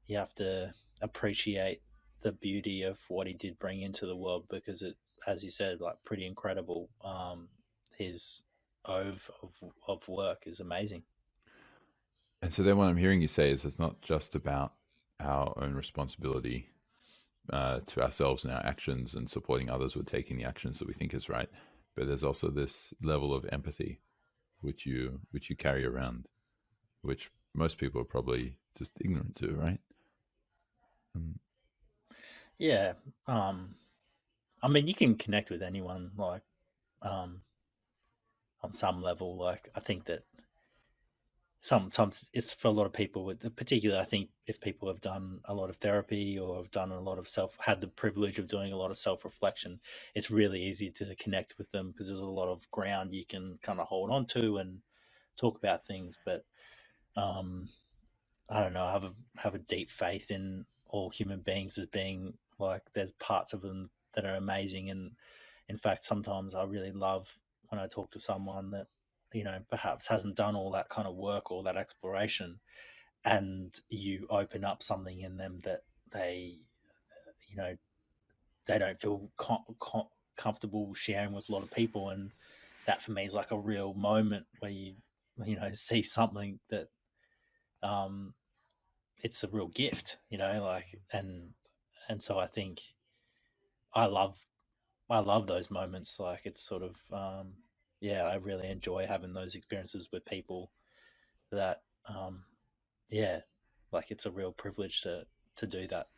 you have to appreciate the beauty of what he did bring into the world, because it, as you said, like pretty incredible. His of work is amazing. And so then what I'm hearing you say is it's not just about our own responsibility to ourselves and our actions and supporting others with taking the actions that we think is right, but there's also this level of empathy which you carry around, which most people are probably just ignorant to, right? Yeah. I mean, you can connect with anyone, like, um, on some level. Like, I think that sometimes it's for a lot of people, with particularly, I think if people have done a lot of therapy or have done a lot of had the privilege of doing a lot of self-reflection, it's really easy to connect with them because there's a lot of ground you can kind of hold on to and talk about things. But um, I don't know. I have a deep faith in all human beings as being, like, there's parts of them that are amazing. And in fact, sometimes I really love when I talk to someone that, perhaps hasn't done all that kind of work or that exploration, and you open up something in them that they, you know, they don't feel comfortable sharing with a lot of people. And that for me is like a real moment where see something that, um, it's a real gift, like, and so I think I love those moments. Like, it's sort of, yeah, I really enjoy having those experiences with people that, yeah, like, it's a real privilege to do that.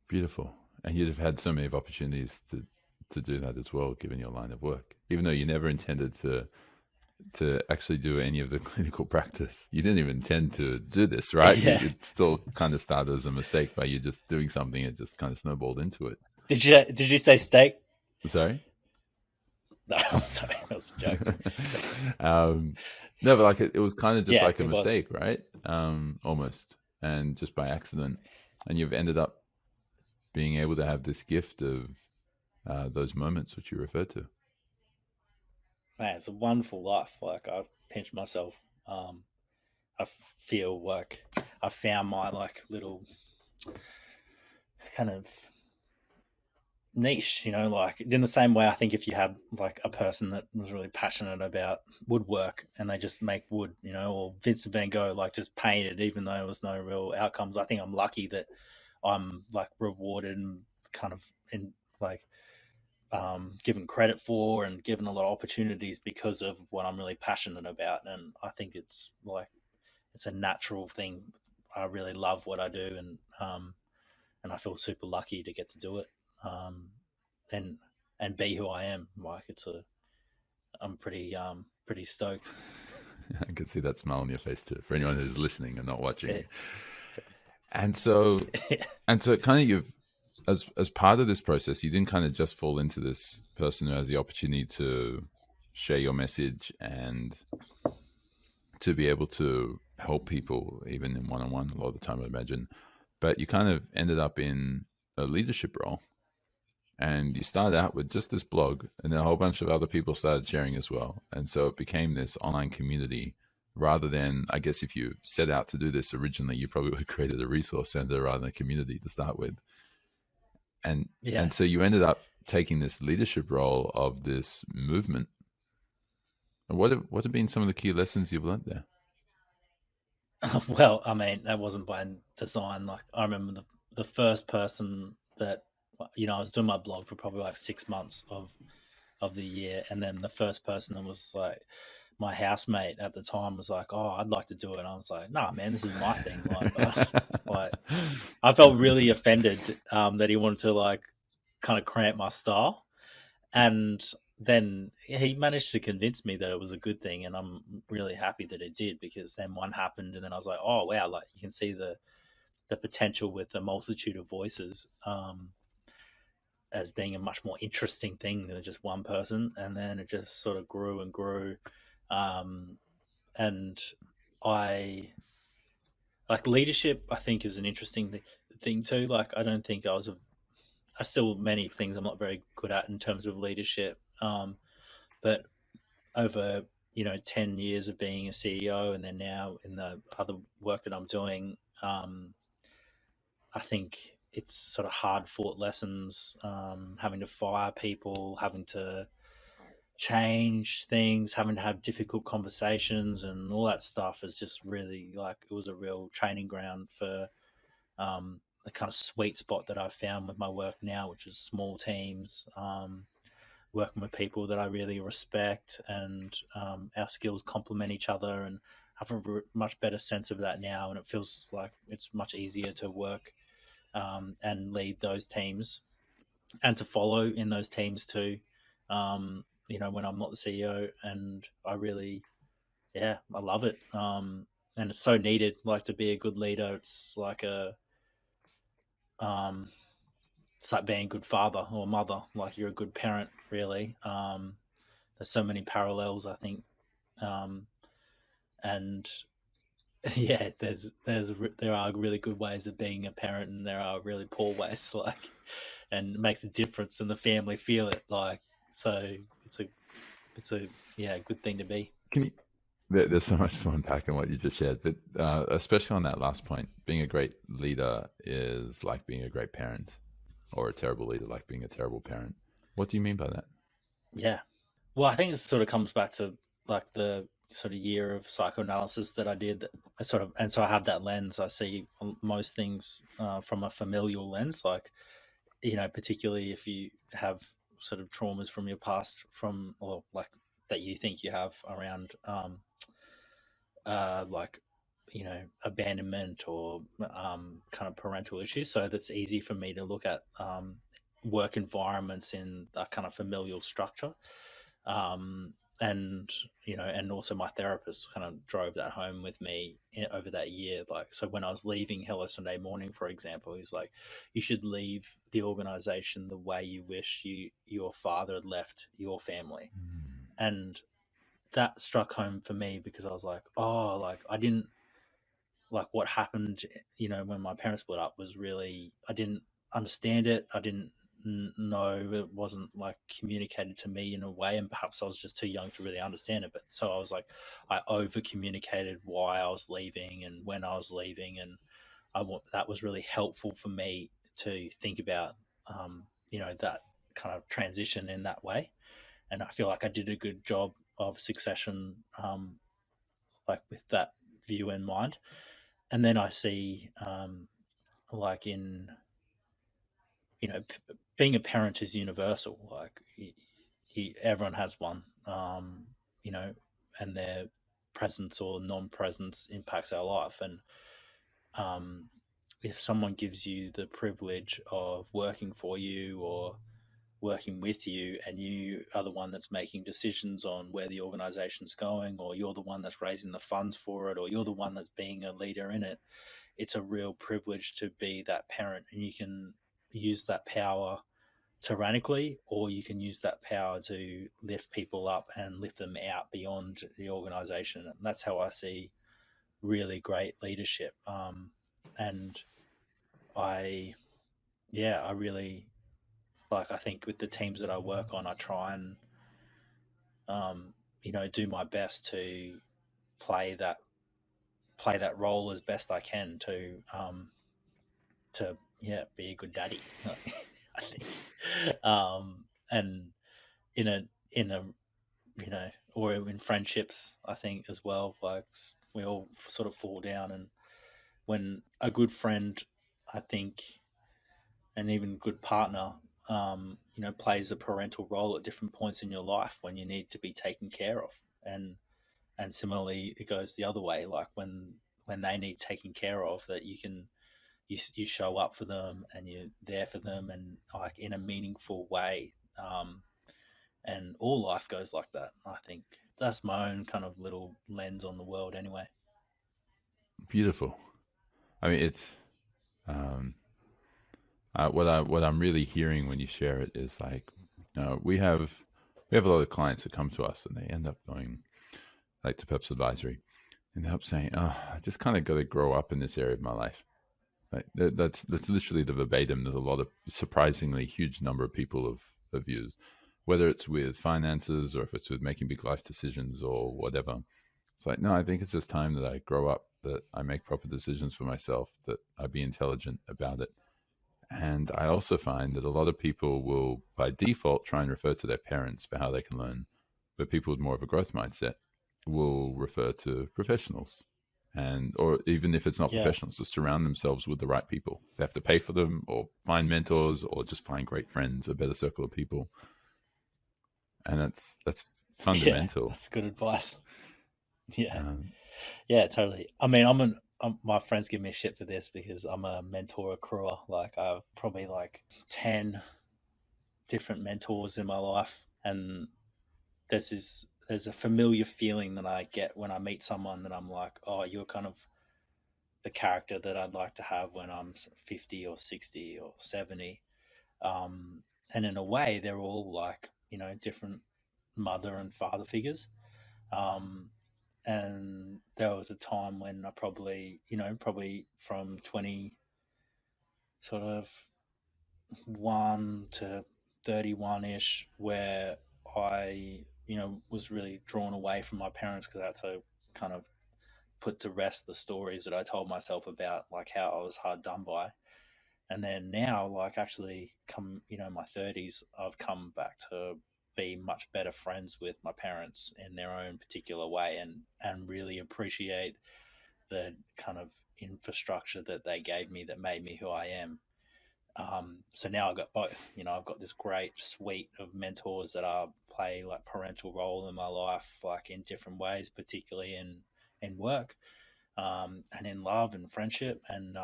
Beautiful. And you'd have had so many of opportunities to do that as well, given your line of work. Even though you never intended to actually do any of the clinical practice, you didn't even intend to do this, right? Yeah. It still kind of started as a mistake by you just doing something. It just kind of snowballed into it. Did you say steak? Sorry. No, I'm sorry, that was a joke. um, no, but like it was kind of just Yeah, like a it was. mistake, right? Almost, and just by accident, and you've ended up being able to have this gift of those moments which you referred to. Man, it's a wonderful life. Like, I pinch myself. Um, I feel like I found my, like, little kind of niche, like, in the same way, I think if you had, like, a person that was really passionate about woodwork and they just make wood, or Vincent van Gogh, like, just painted even though there was no real outcomes. I think I'm lucky that I'm, like, rewarded and kind of in, like, given credit for and given a lot of opportunities because of what I'm really passionate about. And I think it's like, it's a natural thing. I really love what I do, and I feel super lucky to get to do it, and be who I am. Like, I'm pretty stoked. I can see that smile on your face too. For anyone who's listening and not watching, Yeah. and so kind of you've as part of this process, you didn't kind of just fall into this person who has the opportunity to share your message and to be able to help people, even in one-on-one a lot of the time, I imagine. But you kind of ended up in a leadership role, and you started out with just this blog, and then a whole bunch of other people started sharing as well, and so it became this online community. Rather than, I guess, if you set out to do this originally, you probably would have created a resource center rather than a community to start with. and Yeah. and so you ended up taking this leadership role of this movement. And what have been some of the key lessons you've learned there? Well, I mean, that wasn't by design. Like, I remember the first person that, I was doing my blog for probably like 6 months of the year, and then the first person that was like my housemate at the time was like, "Oh, I'd like to do it." And I was like, "Nah, man, this is my thing." Like I felt really offended that he wanted to like kind of cramp my style, and then he managed to convince me that it was a good thing, and I'm really happy that it did, because then one happened, and then I was like, "Oh wow!" Like you can see the potential with the multitude of voices. As being a much more interesting thing than just one person, and then it just sort of grew and grew. Um, and I like leadership. I think is an interesting thing too. Like I don't think I still many things I'm not very good at in terms of leadership. But over 10 years of being a CEO, and then now in the other work that I'm doing, I think it's sort of hard fought lessons, having to fire people, having to change things, having to have difficult conversations, and all that stuff is just really like it was a real training ground for the kind of sweet spot that I've found with my work now, which is small teams, working with people that I really respect, and our skills complement each other, and have a much better sense of that now. And it feels like it's much easier to work and lead those teams and to follow in those teams too. When I'm not the CEO, and I really, yeah, I love it. And it's so needed. Like to be a good leader, um, it's like being a good father or mother. Like you're a good parent, really. There's so many parallels, I think, um, and yeah, there are really good ways of being a parent, and there are really poor ways. Like, and it makes a difference, and the family feel it. Like, so it's a yeah, good thing to be. Can you, there's so much to unpack in what you just shared, but especially on that last point, being a great leader is like being a great parent, or a terrible leader like being a terrible parent. What do you mean by that? Yeah. Well, I think it sort of comes back to like the sort of year of psychoanalysis that I did. That I sort of, and so I have that lens. I see most things from a familial lens, like particularly if you have sort of traumas from your past, from or like that you think you have around like abandonment or kind of parental issues. So that's easy for me to look at work environments in a kind of familial structure. um, and and also my therapist kind of drove that home with me over that year. Like, so when I was leaving Hello Sunday Morning, for example, he's like, you should leave the organization the way you wish your father had left your family. And that struck home for me, because I was like, oh, like I didn't like what happened, when my parents split up was really, I didn't understand it. I didn't know, it wasn't like communicated to me in a way, and perhaps I was just too young to really understand it. But so I was like, I over communicated why I was leaving and when I was leaving, and that was really helpful for me to think about, that kind of transition in that way. And I feel like I did a good job of succession, like with that view in mind. And then I see, like in being a parent is universal. Like everyone has one, you know, and their presence or non-presence impacts our life. And um, if someone gives you the privilege of working for you or working with you, and you are the one that's making decisions on where the organization's going, or you're the one that's raising the funds for it, or you're the one that's being a leader in it, it's a real privilege to be that parent. And you can use that power tyrannically, or you can use that power to lift people up and lift them out beyond the organization. And that's how I see really great leadership. And I, yeah, I really like, I think with the teams that I work on, I try and, do my best to play that play that role as best I can to yeah, be a good daddy. I think, and in a or in friendships, I think as well. Like we all sort of fall down, and when a good friend, I think, and even good partner, plays a parental role at different points in your life when you need to be taken care of. And And similarly, it goes the other way. Like when they need taking care of, that you show up for them and you're there for them, and like in a meaningful way. And all life goes like that. I think that's my own kind of little lens on the world, anyway. Beautiful. I mean, it's um, what I'm really hearing when you share it is like, we have a lot of clients that come to us and they end up going like to Purpose Advisory, and they end up saying, "Oh, I just kind of got to grow up in this area of my life." Like that's literally the verbatim. There's a lot of surprisingly huge number of people have used, whether it's with finances or if it's with making big life decisions or whatever. It's like, no, I think it's just time that I grow up, that I make proper decisions for myself, that I be intelligent about it. And I also find that a lot of people will, by default, try and refer to their parents for how they can learn. But people with more of a growth mindset will refer to professionals. And, or even if it's not Yeah, professionals, just surround themselves with the right people. They have to pay for them or find mentors or just find great friends, a better circle of people. And that's yeah, fundamental. that's good advice. Yeah, Um, yeah, totally. I mean, my friends give me shit for this because I'm a mentor accruer. Like I've probably like 10 different mentors in my life, and there's a familiar feeling that I get when I meet someone that I'm like, oh, you're kind of the character that I'd like to have when I'm 50 or 60 or 70. And in a way, they're all like, different mother and father figures. Um, and there was a time when I probably from 20 sort of 1 to 31 ish, where I, was really drawn away from my parents because I had to kind of put to rest the stories that I told myself about like how I was hard done by. And then now, like actually come, my 30s, I've come back to be much better friends with my parents in their own particular way, and really appreciate the kind of infrastructure that they gave me that made me who I am. So now I've got both. I've got this great suite of mentors that are play like parental role in my life, like in different ways, particularly in work, and in love and friendship, and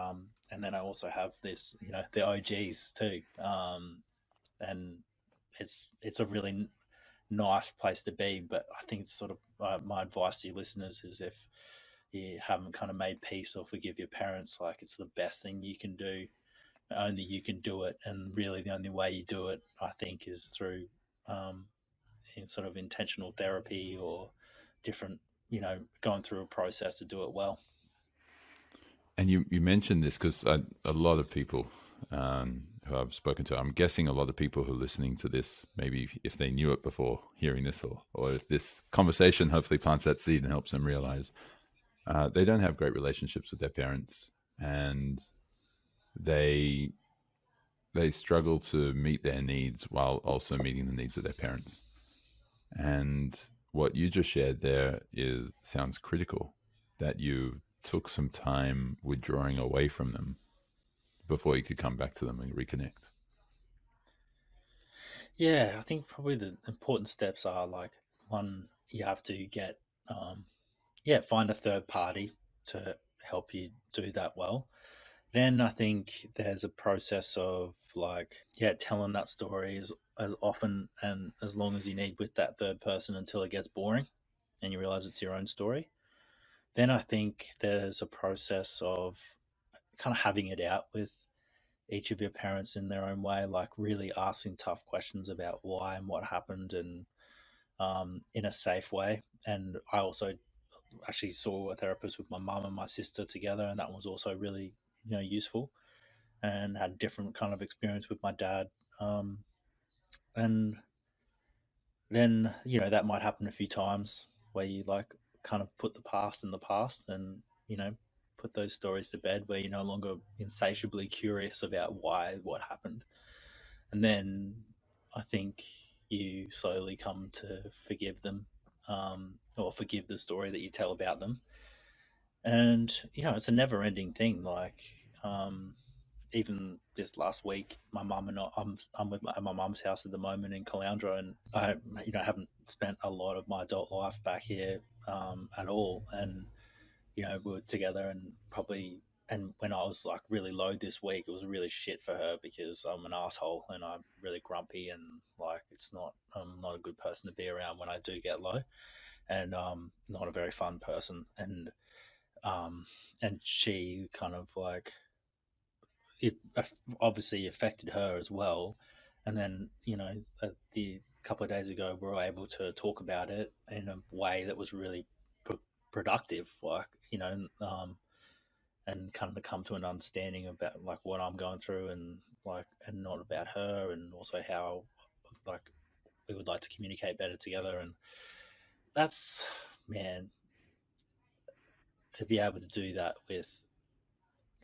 then I also have this, the OGs too, and it's a really nice place to be. But I think it's sort of my advice to your listeners is if you haven't kind of made peace or forgive your parents, like it's the best thing you can do. Only you can do it, and really the only way you do it, I think, is through in sort of intentional therapy or different, going through a process to do it well. and you mentioned this because a lot of people who I've spoken to, I'm guessing a lot of people who are listening to this, maybe if they knew it before hearing this, or if this conversation hopefully plants that seed and helps them realize they don't have great relationships with their parents, and they they struggle to meet their needs while also meeting the needs of their parents. And what you just shared there is sounds critical, that you took some time withdrawing away from them before you could come back to them and reconnect. Yeah, I think probably the important steps are like, one, you have to get, find a third party to help you do that well. Then I think there's a process of like, telling that story as often and as long as you need with that third person until it gets boring and you realize it's your own story. Then I think there's a process of kind of having it out with each of your parents in their own way, like really asking tough questions about why and what happened, and in a safe way. And I also actually saw a therapist with my mum and my sister together, and that was also really, useful, and had different kind of experience with my dad. And then, that might happen a few times where you like kind of put the past in the past, and, put those stories to bed, where you're no longer insatiably curious about why what happened. And then I think you slowly come to forgive them, or forgive the story that you tell about them. And it's a never ending thing. Like, even this last week, my mum and I'm at my mum's house at the moment in Caloundra, and I haven't spent a lot of my adult life back here at all, and we were together, and when I was like really low this week, it was really shit for her because I'm an asshole and I'm really grumpy, and like I'm not a good person to be around when I do get low, and not a very fun person, um and she kind of like it obviously affected her as well. And then the couple of days ago we were able to talk about it in a way that was really productive, like and kind of come to an understanding about like what I'm going through, and not about her, and also how like we would like to communicate better together. And that's, man, to be able to do that with,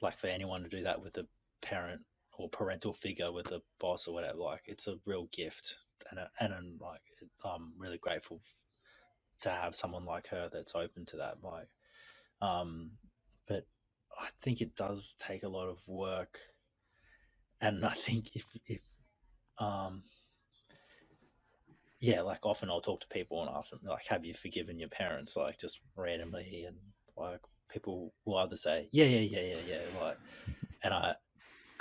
like, for anyone to do that with a parent or parental figure, with a boss or whatever, like, it's a real gift. And I'm like, I'm really grateful to have someone like her that's open to that. Like, but I think it does take a lot of work. And I think if yeah, like, often I'll talk to people and ask them, like, have you forgiven your parents? Like, just randomly. And like, people will either say, yeah, like,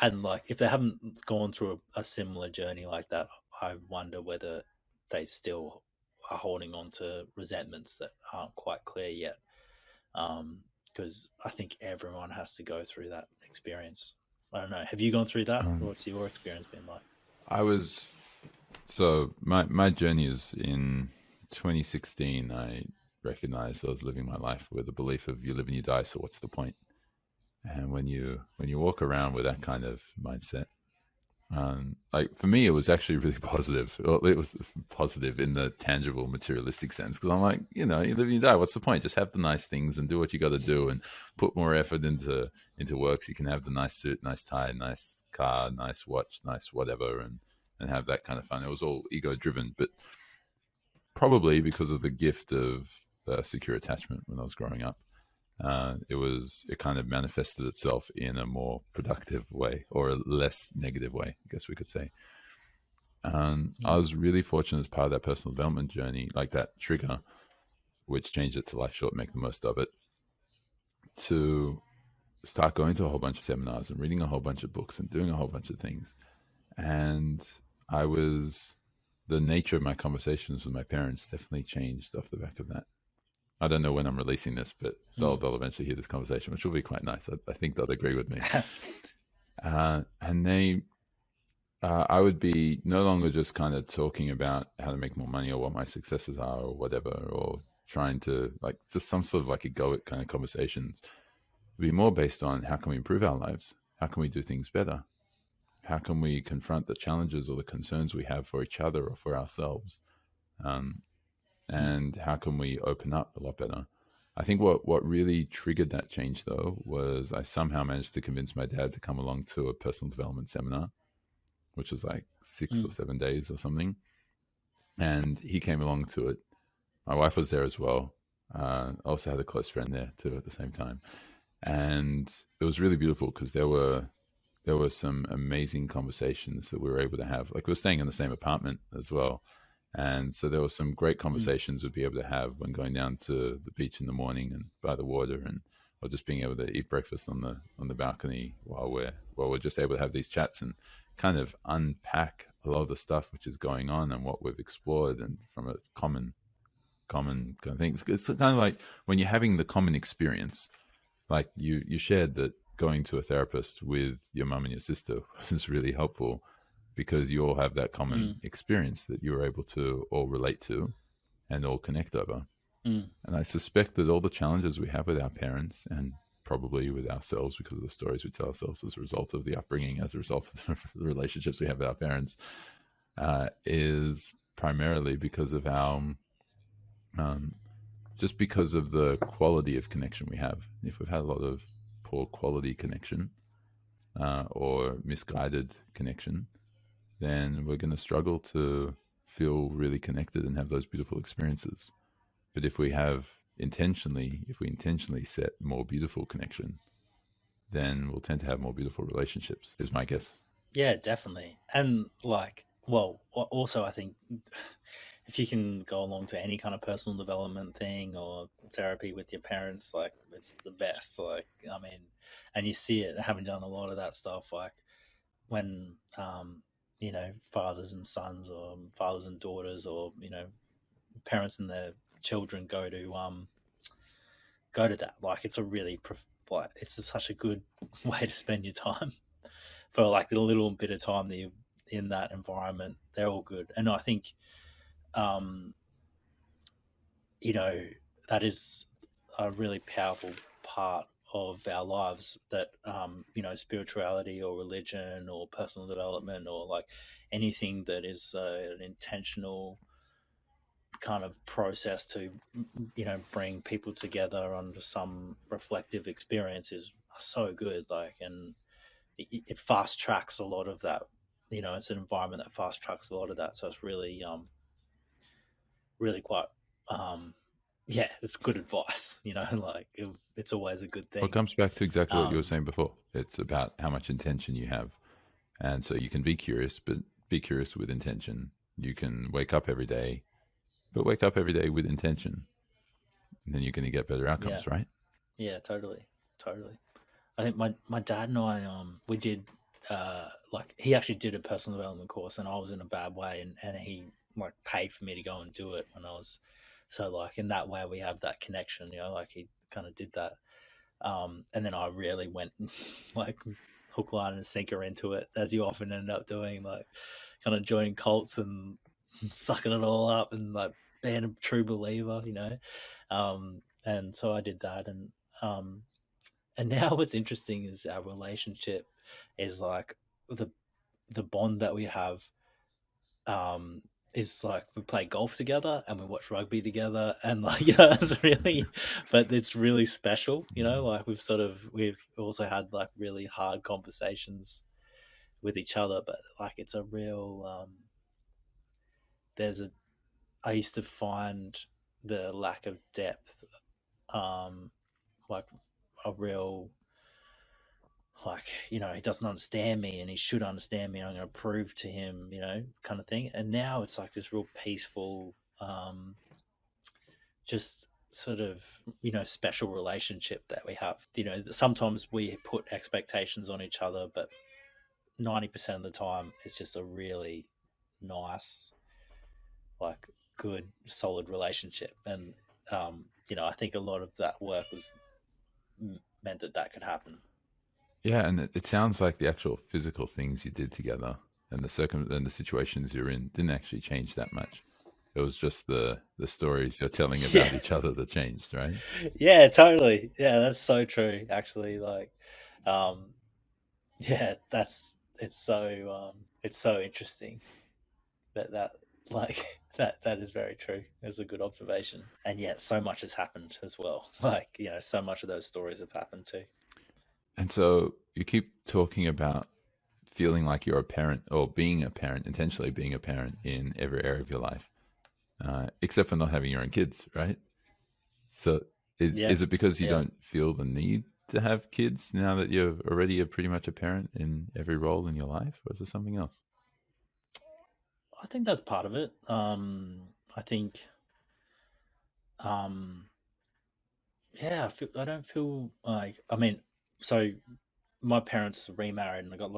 and like, if they haven't gone through a similar journey like that, I wonder whether they still are holding on to resentments that aren't quite clear yet. Because I think everyone has to go through that experience. I don't know. Have you gone through that? What's your experience been like? I was so my journey is in 2016. I recognized I was living my life with the belief of you live and you die, so what's the point? And when you walk around with that kind of mindset, like for me, it was actually really positive. Well, it was positive in the tangible, materialistic sense, because I'm like, you live and you die. What's the point? Just have the nice things and do what you got to do, and put more effort into work so you can have the nice suit, nice tie, nice car, nice watch, nice whatever, and have that kind of fun. It was all ego driven, but probably because of the gift of secure attachment when I was growing up. It kind of manifested itself in a more productive way, or a less negative way, I guess we could say. I was really fortunate as part of that personal development journey, like that trigger, which changed it to life short, make the most of it, to start going to a whole bunch of seminars and reading a whole bunch of books and doing a whole bunch of things. And the nature of my conversations with my parents definitely changed off the back of that. I don't know when I'm releasing this, but they'll eventually hear this conversation, which will be quite nice. I think they'll agree with me. And I would be no longer just kind of talking about how to make more money or what my successes are or whatever, or trying to like just some sort of like egoic kind of conversations. It'd be more based on how can we improve our lives? How can we do things better? How can we confront the challenges or the concerns we have for each other or for ourselves? And how can we open up a lot better? I think what really triggered that change, though, was I somehow managed to convince my dad to come along to a personal development seminar, which was like 6 or 7 days or something. And he came along to it. My wife was there as well. I also had a close friend there too at the same time. And it was really beautiful because there were some amazing conversations that we were able to have. Like, we were staying in the same apartment as well. And so there were some great conversations we'd be able to have when going down to the beach in the morning and by the water, or just being able to eat breakfast on the balcony while we're just able to have these chats and kind of unpack a lot of the stuff which is going on and what we've explored, and from a common kind of thing. It's kind of like when you're having the common experience, like you shared that going to a therapist with your mum and your sister was really helpful, because you all have that common experience that you're able to all relate to and all connect over. And I suspect that all the challenges we have with our parents, and probably with ourselves because of the stories we tell ourselves as a result of the upbringing, as a result of the relationships we have with our parents, is primarily because of our just because of the quality of connection we have. If we've had a lot of poor quality connection or misguided connection, then we're going to struggle to feel really connected and have those beautiful experiences. But if we intentionally set more beautiful connection, then we'll tend to have more beautiful relationships, is my guess. Yeah, definitely. And like, well, also I think if you can go along to any kind of personal development thing or therapy with your parents, like it's the best. Like, I mean, and you see it, having done a lot of that stuff, like when, fathers and sons or fathers and daughters or, parents and their children go to that. Like, it's a really, like, it's such a good way to spend your time for like the little bit of time that you're in that environment. They're all good. And I think, um, you know, that is a really powerful part of our lives, that, spirituality or religion or personal development or like anything that is an intentional kind of process to, bring people together under some reflective experience is so good. Like, and it fast tracks a lot of that. It's an environment that fast tracks a lot of that. So it's really, really quite, um, yeah, it's good advice. Like it's always a good Well, it thing. comes back to exactly what you were Um, saying before. It's about how much intention you have. And so you can be curious, but be curious with intention. You can wake up every day, but wake up every day with intention. And then you're going to get better yeah, outcomes, right? yeah, totally, totally. I think my dad and I, we did, like he actually did a personal development course, and I was in a bad way, and he like paid for me to go and do it when I was, so like in that way we have that connection. Like he kind of did that. And then I really went like hook, line, and sinker into it, as you often end up doing, like kind of joining cults and sucking it all up and like being a true believer. And so I did that, um, and now what's interesting is our relationship is like the bond that we have, um is like we play golf together and we watch rugby together, and like it's really, but it's really special. Like we've also had like really hard conversations with each other, but like it's a real, there's a I used to find the lack of depth, um like a real, like, he doesn't understand me and he should understand me, I'm going to prove to him, kind of thing. And now it's like this real peaceful, just sort of, special relationship that we have. Sometimes we put expectations on each other, but 90% of the time it's just a really nice, like, good solid relationship. And I think a lot of that work was meant that could happen. Yeah, and it sounds like the actual physical things you did together and and the situations you're in didn't actually change that much. It was just the stories you're telling about Yeah. each other that changed, right? Yeah, totally. Yeah, that's so true. Actually, like, um, yeah, it's so interesting that like that is very true. It's a good observation, and yet so much has happened as well. Like, so much of those stories have happened too. And so you keep talking about feeling like you're a parent or being a parent, intentionally being a parent in every area of your life, except for not having your own kids, right? So Yeah, is it because you yeah. don't feel the need to have kids now that you're already pretty much a parent in every role in your life, or is there something else? I think that's part of it. I think, um, yeah, I don't feel like, I mean, so my parents remarried, and I got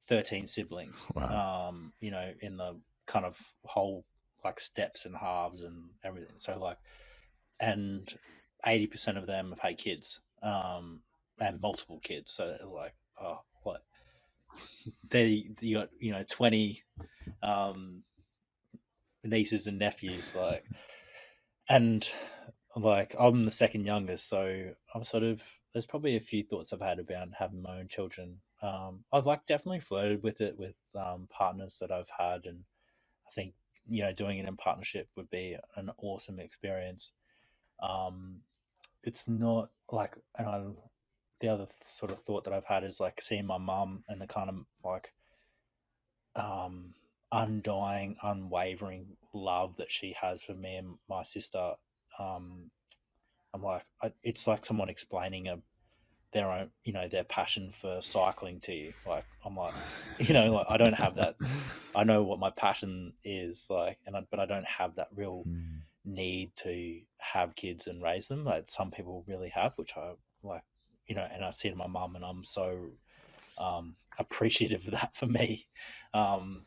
13 siblings, Wow. in the kind of whole, like, steps and halves and everything. So like, and 80% of them have had kids, and multiple kids. So it's like, oh, what, you got, 20, um, nieces and nephews, like, and like I'm the second youngest, so I'm sort of, there's probably a few thoughts I've had about having my own children. I've like definitely flirted with it with, partners that I've had, and I think, doing it in partnership would be an awesome experience. Um, it's not like, the other sort of thought that I've had is like seeing my mum and the kind of like, um, undying, unwavering love that she has for me and my sister. Um, I'm like, it's like someone explaining their own, their passion for cycling to you. Like I'm like, like I don't have that. I know what my passion is like, but I don't have that real need to have kids and raise them like some people really have, which I like, and I see it in my mum, and I'm so appreciative of that for me. Um,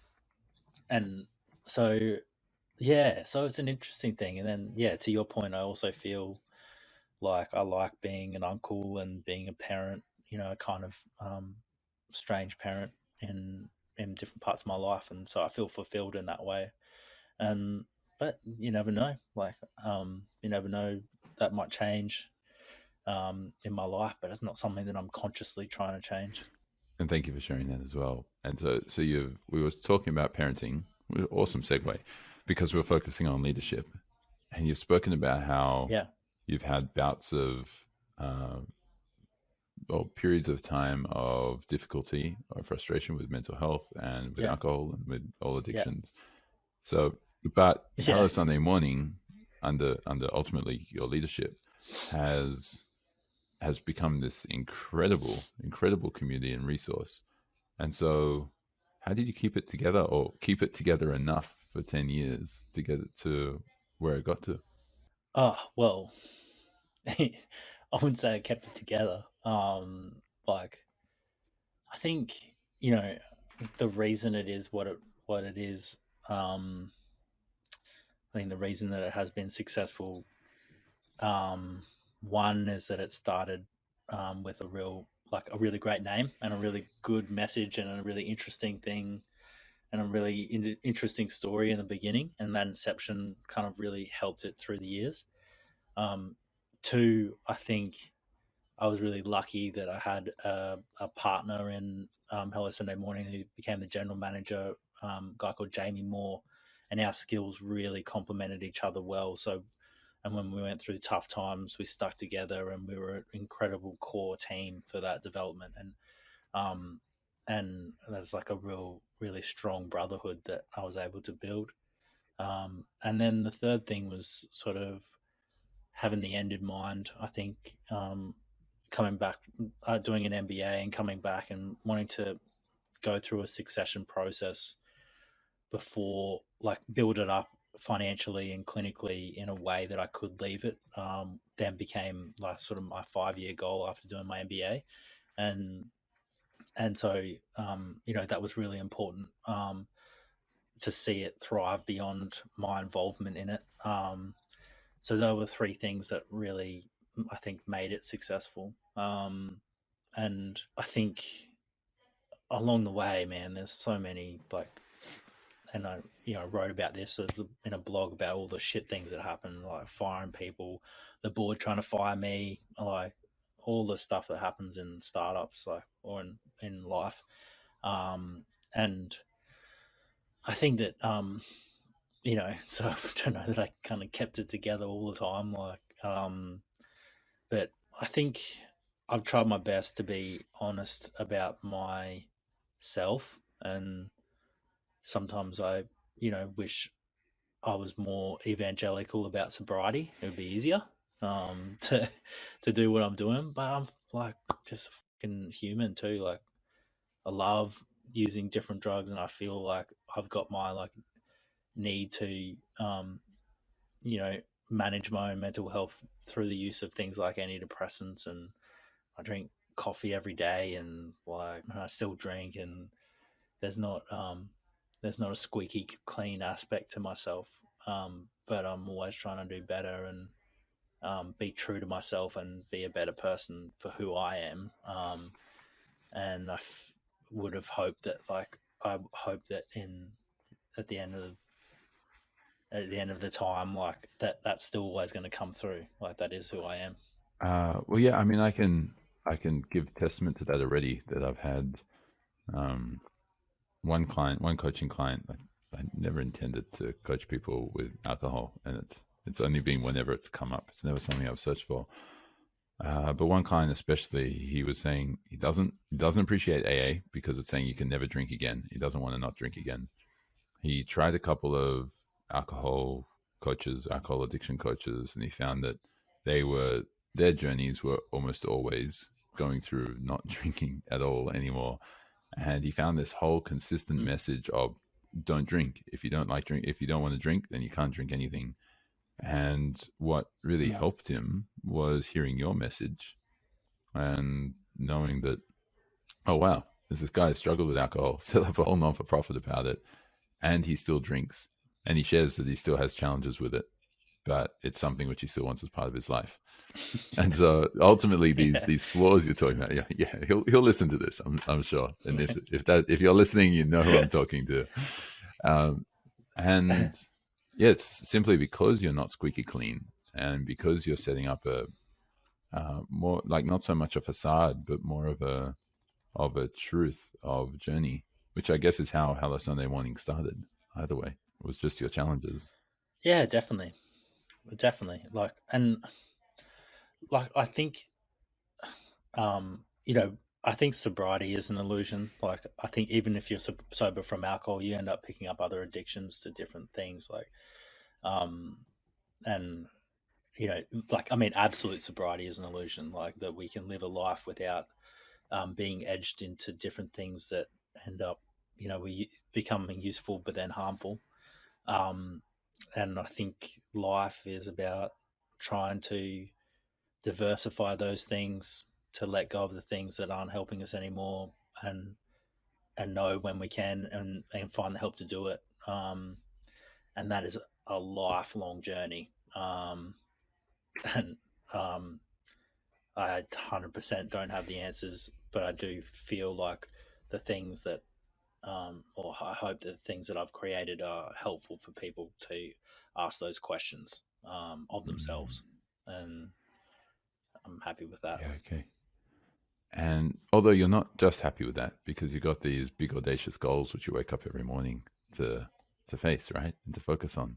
and so yeah, so it's an interesting thing. And then yeah, to your point, I also feel like I like being an uncle and being a parent, kind of strange parent in different parts of my life, and so I feel fulfilled in that way. And but you never know, like you never know, that might change in my life, but it's not something that I'm consciously trying to change. And thank you for sharing that as well. And so we were talking about parenting, awesome segue, because we're focusing on leadership, and you've spoken about how Yeah, you've had bouts of or periods of time of difficulty or frustration with mental health and with yeah, alcohol and with all yeah, addictions. So, but yeah, Hello Sunday Morning, under ultimately your leadership, has become this incredible community and resource. And so, how did you keep it together, or keep it together enough for 10 years to get it to where it got to? oh well. I wouldn't say I kept it together. Like I think the reason it is what it is. Um, I think the reason that it has been successful, um, one is that it started with a really great name and a really good message and a really interesting thing and a really interesting story in the beginning, and that inception kind of really helped it through the years. Um, Two, I think I was really lucky that I had a partner in Hello Sunday Morning who became the general manager, a guy called Jamie Moore, and our skills really complemented each other well. So, and when we went through tough times, we stuck together, and we were an incredible core team for that development. Um, and there's like a really strong brotherhood that I was able to build. And then the third thing was sort of having the end in mind. I think coming back, doing an MBA and coming back and wanting to go through a succession process before, like, build it up financially and clinically in a way that I could leave it. Then became like sort of my 5 year goal after doing my MBA, and so that was really important to see it thrive beyond my involvement in it. So there were three things that really, I think, made it successful. And I think along the way, man, there's so many, like, and I wrote about this in a blog about all the shit things that happen, like firing people, the board trying to fire me, like all the stuff that happens in startups, like, or in life. And I think that so I don't know that I kind of kept it together all the time, like, but I think I've tried my best to be honest about myself, and sometimes I, wish I was more evangelical about sobriety. It would be easier to do what I'm doing, but I'm like just a fucking human too. Like I love using different drugs, and I feel like I've got my like need to you know manage my own mental health through the use of things like antidepressants, and I drink coffee every day, and like I still drink, and there's not there's not a squeaky clean aspect to myself, but I'm always trying to do better and be true to myself and be a better person for who I am. And would have hoped that, like, I hope that in at the end of the time, like that's still always going to come through. Like that is who I am. Well, yeah, I mean, I can give testament to that already. That I've had one coaching client. I never intended to coach people with alcohol, and it's only been whenever it's come up. It's never something I've searched for. But one client especially, he was saying he doesn't appreciate AA because it's saying you can never drink again. He doesn't want to not drink again. He tried a couple of alcohol addiction coaches, and he found that their journeys were almost always going through not drinking at all anymore. And he found this whole consistent message of don't drink. If you don't want to drink, then you can't drink anything. And what really helped him was hearing your message and knowing that, oh, wow, there's this guy who struggled with alcohol, set up a whole non-for-profit about it, and he still drinks. And he shares that he still has challenges with it, but it's something which he still wants as part of his life. And so ultimately, these flaws you're talking about, he'll listen to this, I'm sure. And if you're listening, you know who I'm talking to. And yeah, it's simply because you're not squeaky clean, and because you're setting up a more like not so much a facade, but more of a truth of journey, which I guess is how Hello Sunday Morning started. Either way, it was just your challenges. Yeah, definitely. Like, and like, I think, I think sobriety is an illusion. Like, I think even if you're sober from alcohol, you end up picking up other addictions to different things. Like, and like, I mean, absolute sobriety is an illusion. Like, that we can live a life without being edged into different things that end up, we becoming useful but then harmful. And I think life is about trying to diversify those things, to let go of the things that aren't helping us anymore, and know when we can, and find the help to do it. And that is a lifelong journey. And I 100% don't have the answers, but I do feel like the things that, or I hope that the things that I've created are helpful for people to ask those questions of themselves. And I'm happy with that. Yeah, okay. And although you're not just happy with that, because you got these big audacious goals which you wake up every morning to face, right, and to focus on.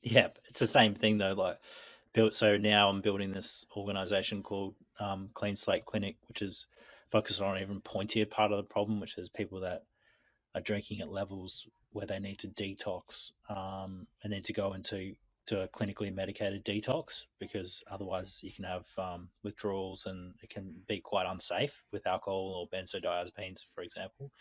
Yeah, it's the same thing though. Like, so now I'm building this organization called Clean Slate Clinic, which is focused on an even pointier part of the problem, which is people that are drinking at levels where they need to detox, and need to go into a clinically medicated detox, because otherwise you can have withdrawals, and it can be quite unsafe with alcohol or benzodiazepines, for example.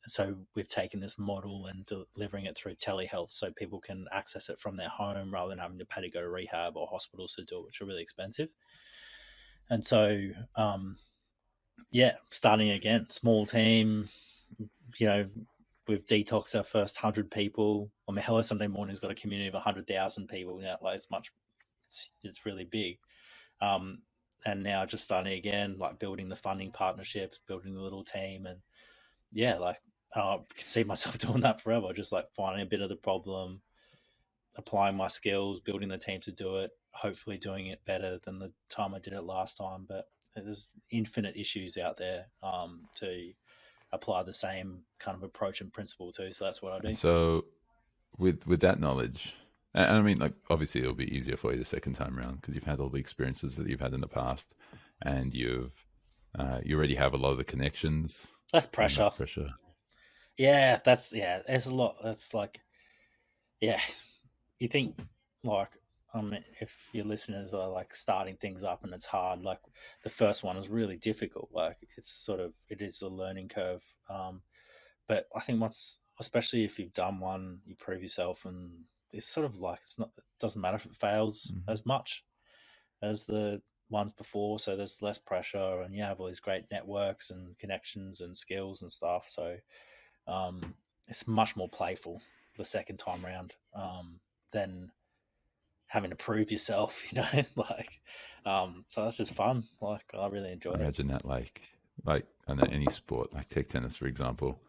So we've taken this model and delivering it through telehealth, so people can access it from their home rather than having to pay to go to rehab or hospitals to do it, which are really expensive. And so, starting again, small team. We've detoxed our first 100 people. I mean, Hello Sunday Morning's got a community of 100,000 people. Like, it's really big. And now just starting again, like building the funding partnerships, building the little team, and like, I can see myself doing that forever. Just like finding a bit of the problem, applying my skills, building the team to do it, hopefully doing it better than the time I did it last time. But there's infinite issues out there to apply the same kind of approach and principle to. So that's what I do. And so with that knowledge, and I mean, like, obviously it'll be easier for you the second time around because you've had all the experiences that you've had in the past, and you already have a lot of the connections. Less pressure. Less pressure. Yeah, there's a lot. That's like, yeah, you think, like, if your listeners are like starting things up and it's hard, like the first one is really difficult. Like, it is a learning curve. But I think especially if you've done one, you prove yourself, and it's sort of like, it doesn't matter if it fails as much as the ones before. So there's less pressure, and you have all these great networks and connections and skills and stuff. So it's much more playful the second time round than having to prove yourself, like, so that's just fun. Like, I really enjoy it. Imagine that, like I know any sport, like take tennis for example.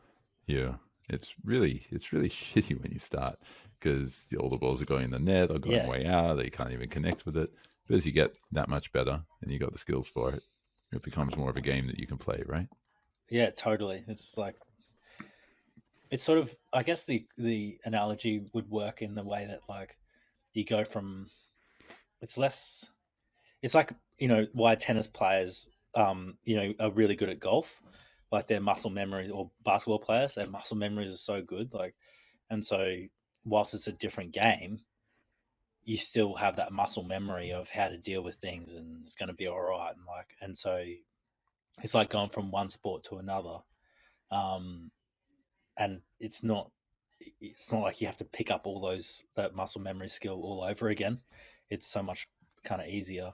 Yeah, it's really shitty when you start because all the balls are going in the net or going way out. You can't even connect with it. But as you get that much better and you got the skills for it, it becomes more of a game that you can play, right? Yeah, totally. It's like, it's sort of, I guess the analogy would work in the way that, like, you go from, it's less, it's like, why tennis players are really good at golf. Like, their muscle memories, or basketball players, their muscle memories are so good. Like, and so whilst it's a different game, you still have that muscle memory of how to deal with things, and it's going to be all right. And so it's like going from one sport to another. Um, and it's not like you have to pick up all that muscle memory skill all over again. It's so much kind of easier,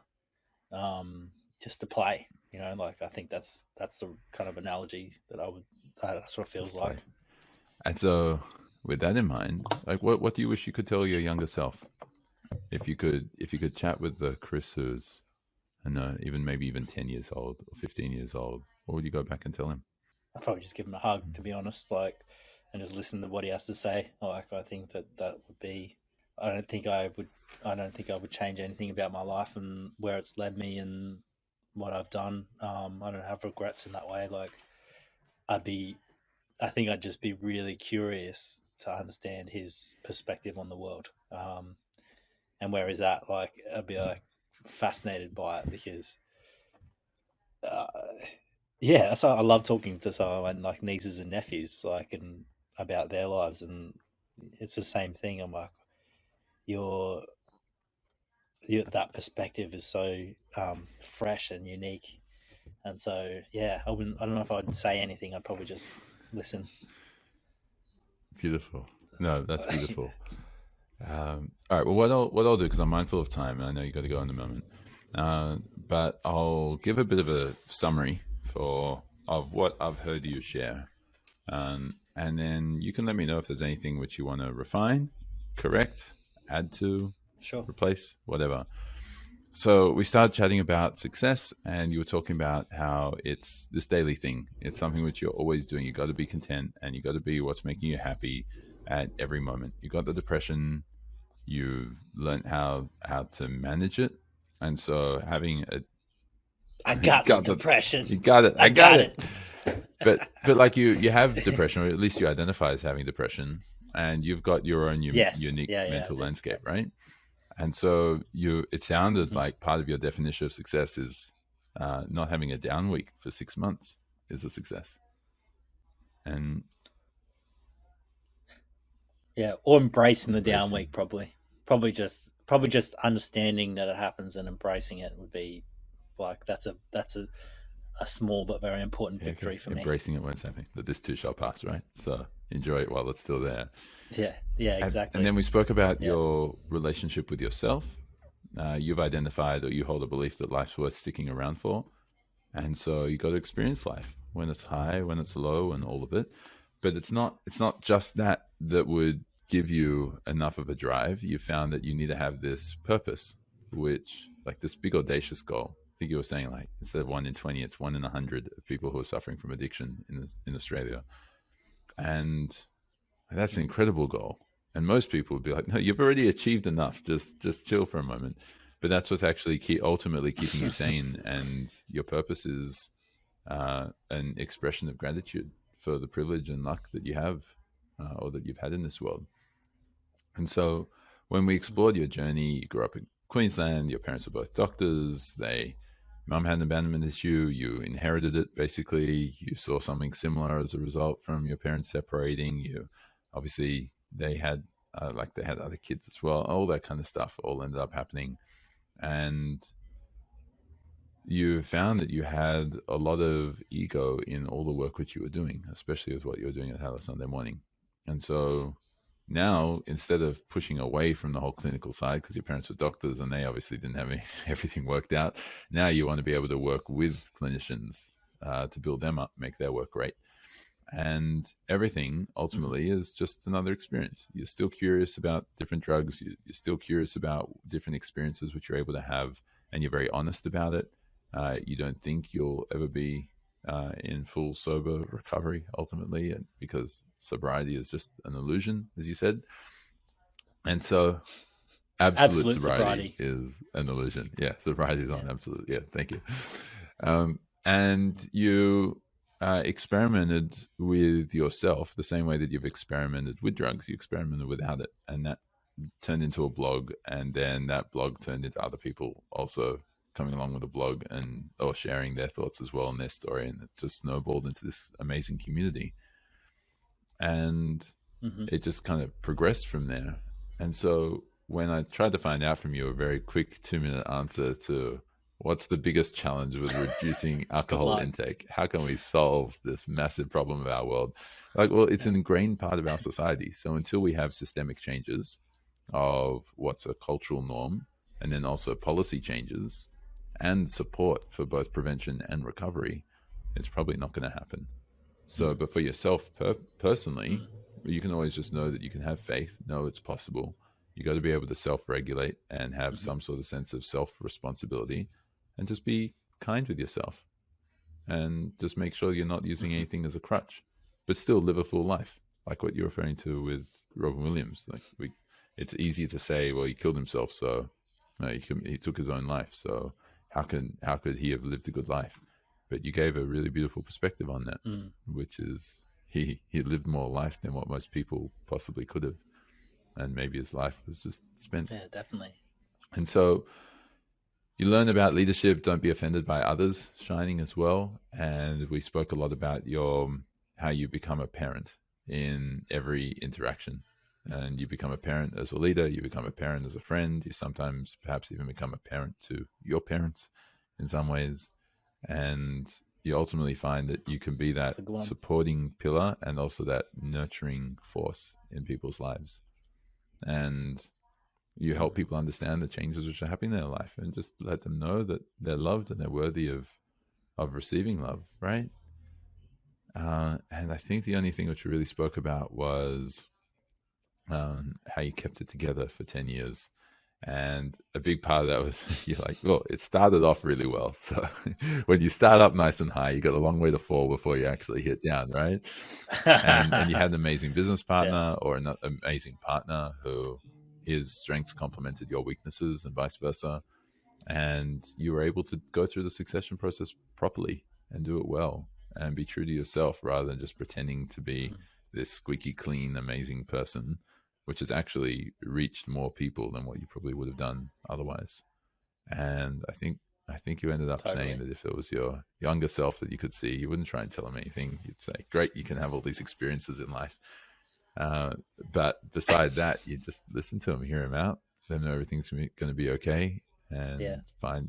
just to play. Like I think that's the kind of analogy that sort of feels Just play. like. And so, with that in mind, like, what do you wish you could tell your younger self? If you could chat with the Chris who's, I don't know, maybe even 10 years old or 15 years old, what would you go back and tell him? I'd probably just give him a hug, to be honest, like, and just listen to what he has to say. Like, I think that would be. I don't think I would. I don't think I would change anything about my life and where it's led me and what I've done. I don't have regrets in that way. Like, I'd be. I think I'd just be really curious to understand his perspective on the world, and where he's at. Like, I'd be like fascinated by it because, uh, yeah, so I love talking to someone like nieces and nephews, like, and about their lives, and it's the same thing. I'm like, your that perspective is so fresh and unique, and so yeah, I wouldn't. I don't know if I'd say anything. I'd probably just listen. Beautiful. No, that's beautiful. All right. Well, what I'll do, because I'm mindful of time, and I know you got to go in a moment, but I'll give a bit of a summary of what I've heard you share, and then you can let me know if there's anything which you want to refine, correct, add to, Sure. replace, whatever. So we started chatting about success, and you were talking about how it's this daily thing. It's something which you're always doing. You got to be content, and you got to be what's making you happy at every moment. You got the depression. You've learned how to manage it, and so having a I got the depression. You got it. I got it. But like you have depression, or at least you identify as having depression, and you've got your own Yes. unique Yeah, mental landscape, right? And so it sounded like part of your definition of success is not having a down week for 6 months is a success. And yeah, or embracing the down week, probably just understanding that it happens and embracing it would be like that's a small but very important victory for me. Embracing it when it's happening, that this too shall pass, right? So enjoy it while it's still there. Yeah, exactly. And then we spoke about your relationship with yourself. You've identified, or you hold a belief that life's worth sticking around for. And so you got to experience life when it's high, when it's low, and all of it. But it's not just that would give you enough of a drive. You found that you need to have this purpose, which, like, this big audacious goal. I think you were saying, like, instead of 1 in 20, it's 1 in 100 of people who are suffering from addiction in Australia. And that's an incredible goal. And most people would be like, no, you've already achieved enough. Just chill for a moment. But that's what's actually ultimately keeping you sane. And your purpose is an expression of gratitude for the privilege and luck that you have, or that you've had in this world. And so when we explored your journey, you grew up in Queensland, your parents were both doctors, mum had an abandonment issue, you inherited it basically, you saw something similar as a result from your parents separating, obviously they had other kids as well, all that kind of stuff all ended up happening. And you found that you had a lot of ego in all the work which you were doing, especially with what you were doing at Hello Sunday Morning. And so now, instead of pushing away from the whole clinical side, because your parents were doctors and they obviously didn't have everything worked out, now you want to be able to work with clinicians to build them up, make their work great. And everything ultimately is just another experience. You're still curious about different drugs. You're still curious about different experiences which you're able to have, and you're very honest about it. You don't think you'll ever be in full sober recovery ultimately, because sobriety is just an illusion, as you said. And so absolute sobriety is an illusion. Yeah, sobriety is not absolute. Yeah, thank you. And you experimented with yourself the same way that you've experimented with drugs. You experimented without it, and that turned into a blog, and then that blog turned into other people also coming along with a blog or sharing their thoughts as well and their story, and it just snowballed into this amazing community. And it just kind of progressed from there. And so when I tried to find out from you a very quick 2-minute answer to what's the biggest challenge with reducing alcohol intake, how can we solve this massive problem of our world? Like, well, it's an ingrained part of our society. So until we have systemic changes of what's a cultural norm, and then also policy changes and support for both prevention and recovery, it's probably not going to happen. So, but for yourself personally, you can always just know that you can have faith, know it's possible. You got to be able to self-regulate and have some sort of sense of self-responsibility, and just be kind with yourself, and just make sure you're not using anything as a crutch, but still live a full life, like what you're referring to with Robin Williams. Like, it's easy to say, well, he killed himself, so no, he took his own life. So how could he have lived a good life? But you gave a really beautiful perspective on that, which is he lived more life than what most people possibly could have, and maybe his life was just spent. Yeah, definitely. And so you learn about leadership, don't be offended by others shining as well. And we spoke a lot about how you become a parent in every interaction. And you become a parent as a leader, you become a parent as a friend, you sometimes perhaps even become a parent to your parents in some ways. And you ultimately find that you can be that supporting pillar and also that nurturing force in people's lives. And you help people understand the changes which are happening in their life, and just let them know that they're loved and they're worthy of receiving love, right? And I think the only thing which we really spoke about was how you kept it together for 10 years. And a big part of that was you're like, well, it started off really well. So when you start up nice and high, you got a long way to fall before you actually hit down, right? and you had an amazing business partner or an amazing partner who his strengths complemented your weaknesses and vice versa. And you were able to go through the succession process properly and do it well and be true to yourself rather than just pretending to be this squeaky clean, amazing person, which has actually reached more people than what you probably would have done otherwise. And I think you ended up saying that if it was your younger self that you could see, you wouldn't try and tell him anything. You'd say, great, you can have all these experiences in life. But beside that, you just listen to him, hear him out, let him know everything's going to be okay, and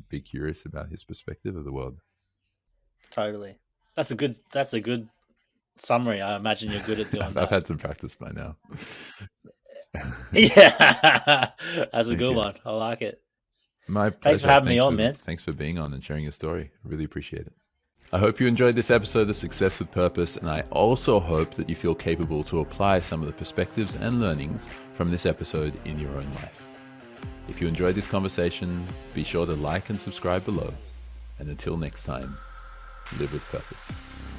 be curious about his perspective of the world. Totally. That's a good summary. I imagine you're good at doing that. I've had some practice by now. Yeah, that's a good one. I like it. My pleasure. Thanks for having me on, man. Thanks for being on and sharing your story. I really appreciate it. I hope you enjoyed this episode of Success with Purpose, and I also hope that you feel capable to apply some of the perspectives and learnings from this episode in your own life. If you enjoyed this conversation, be sure to like and subscribe below. And until next time, live with purpose.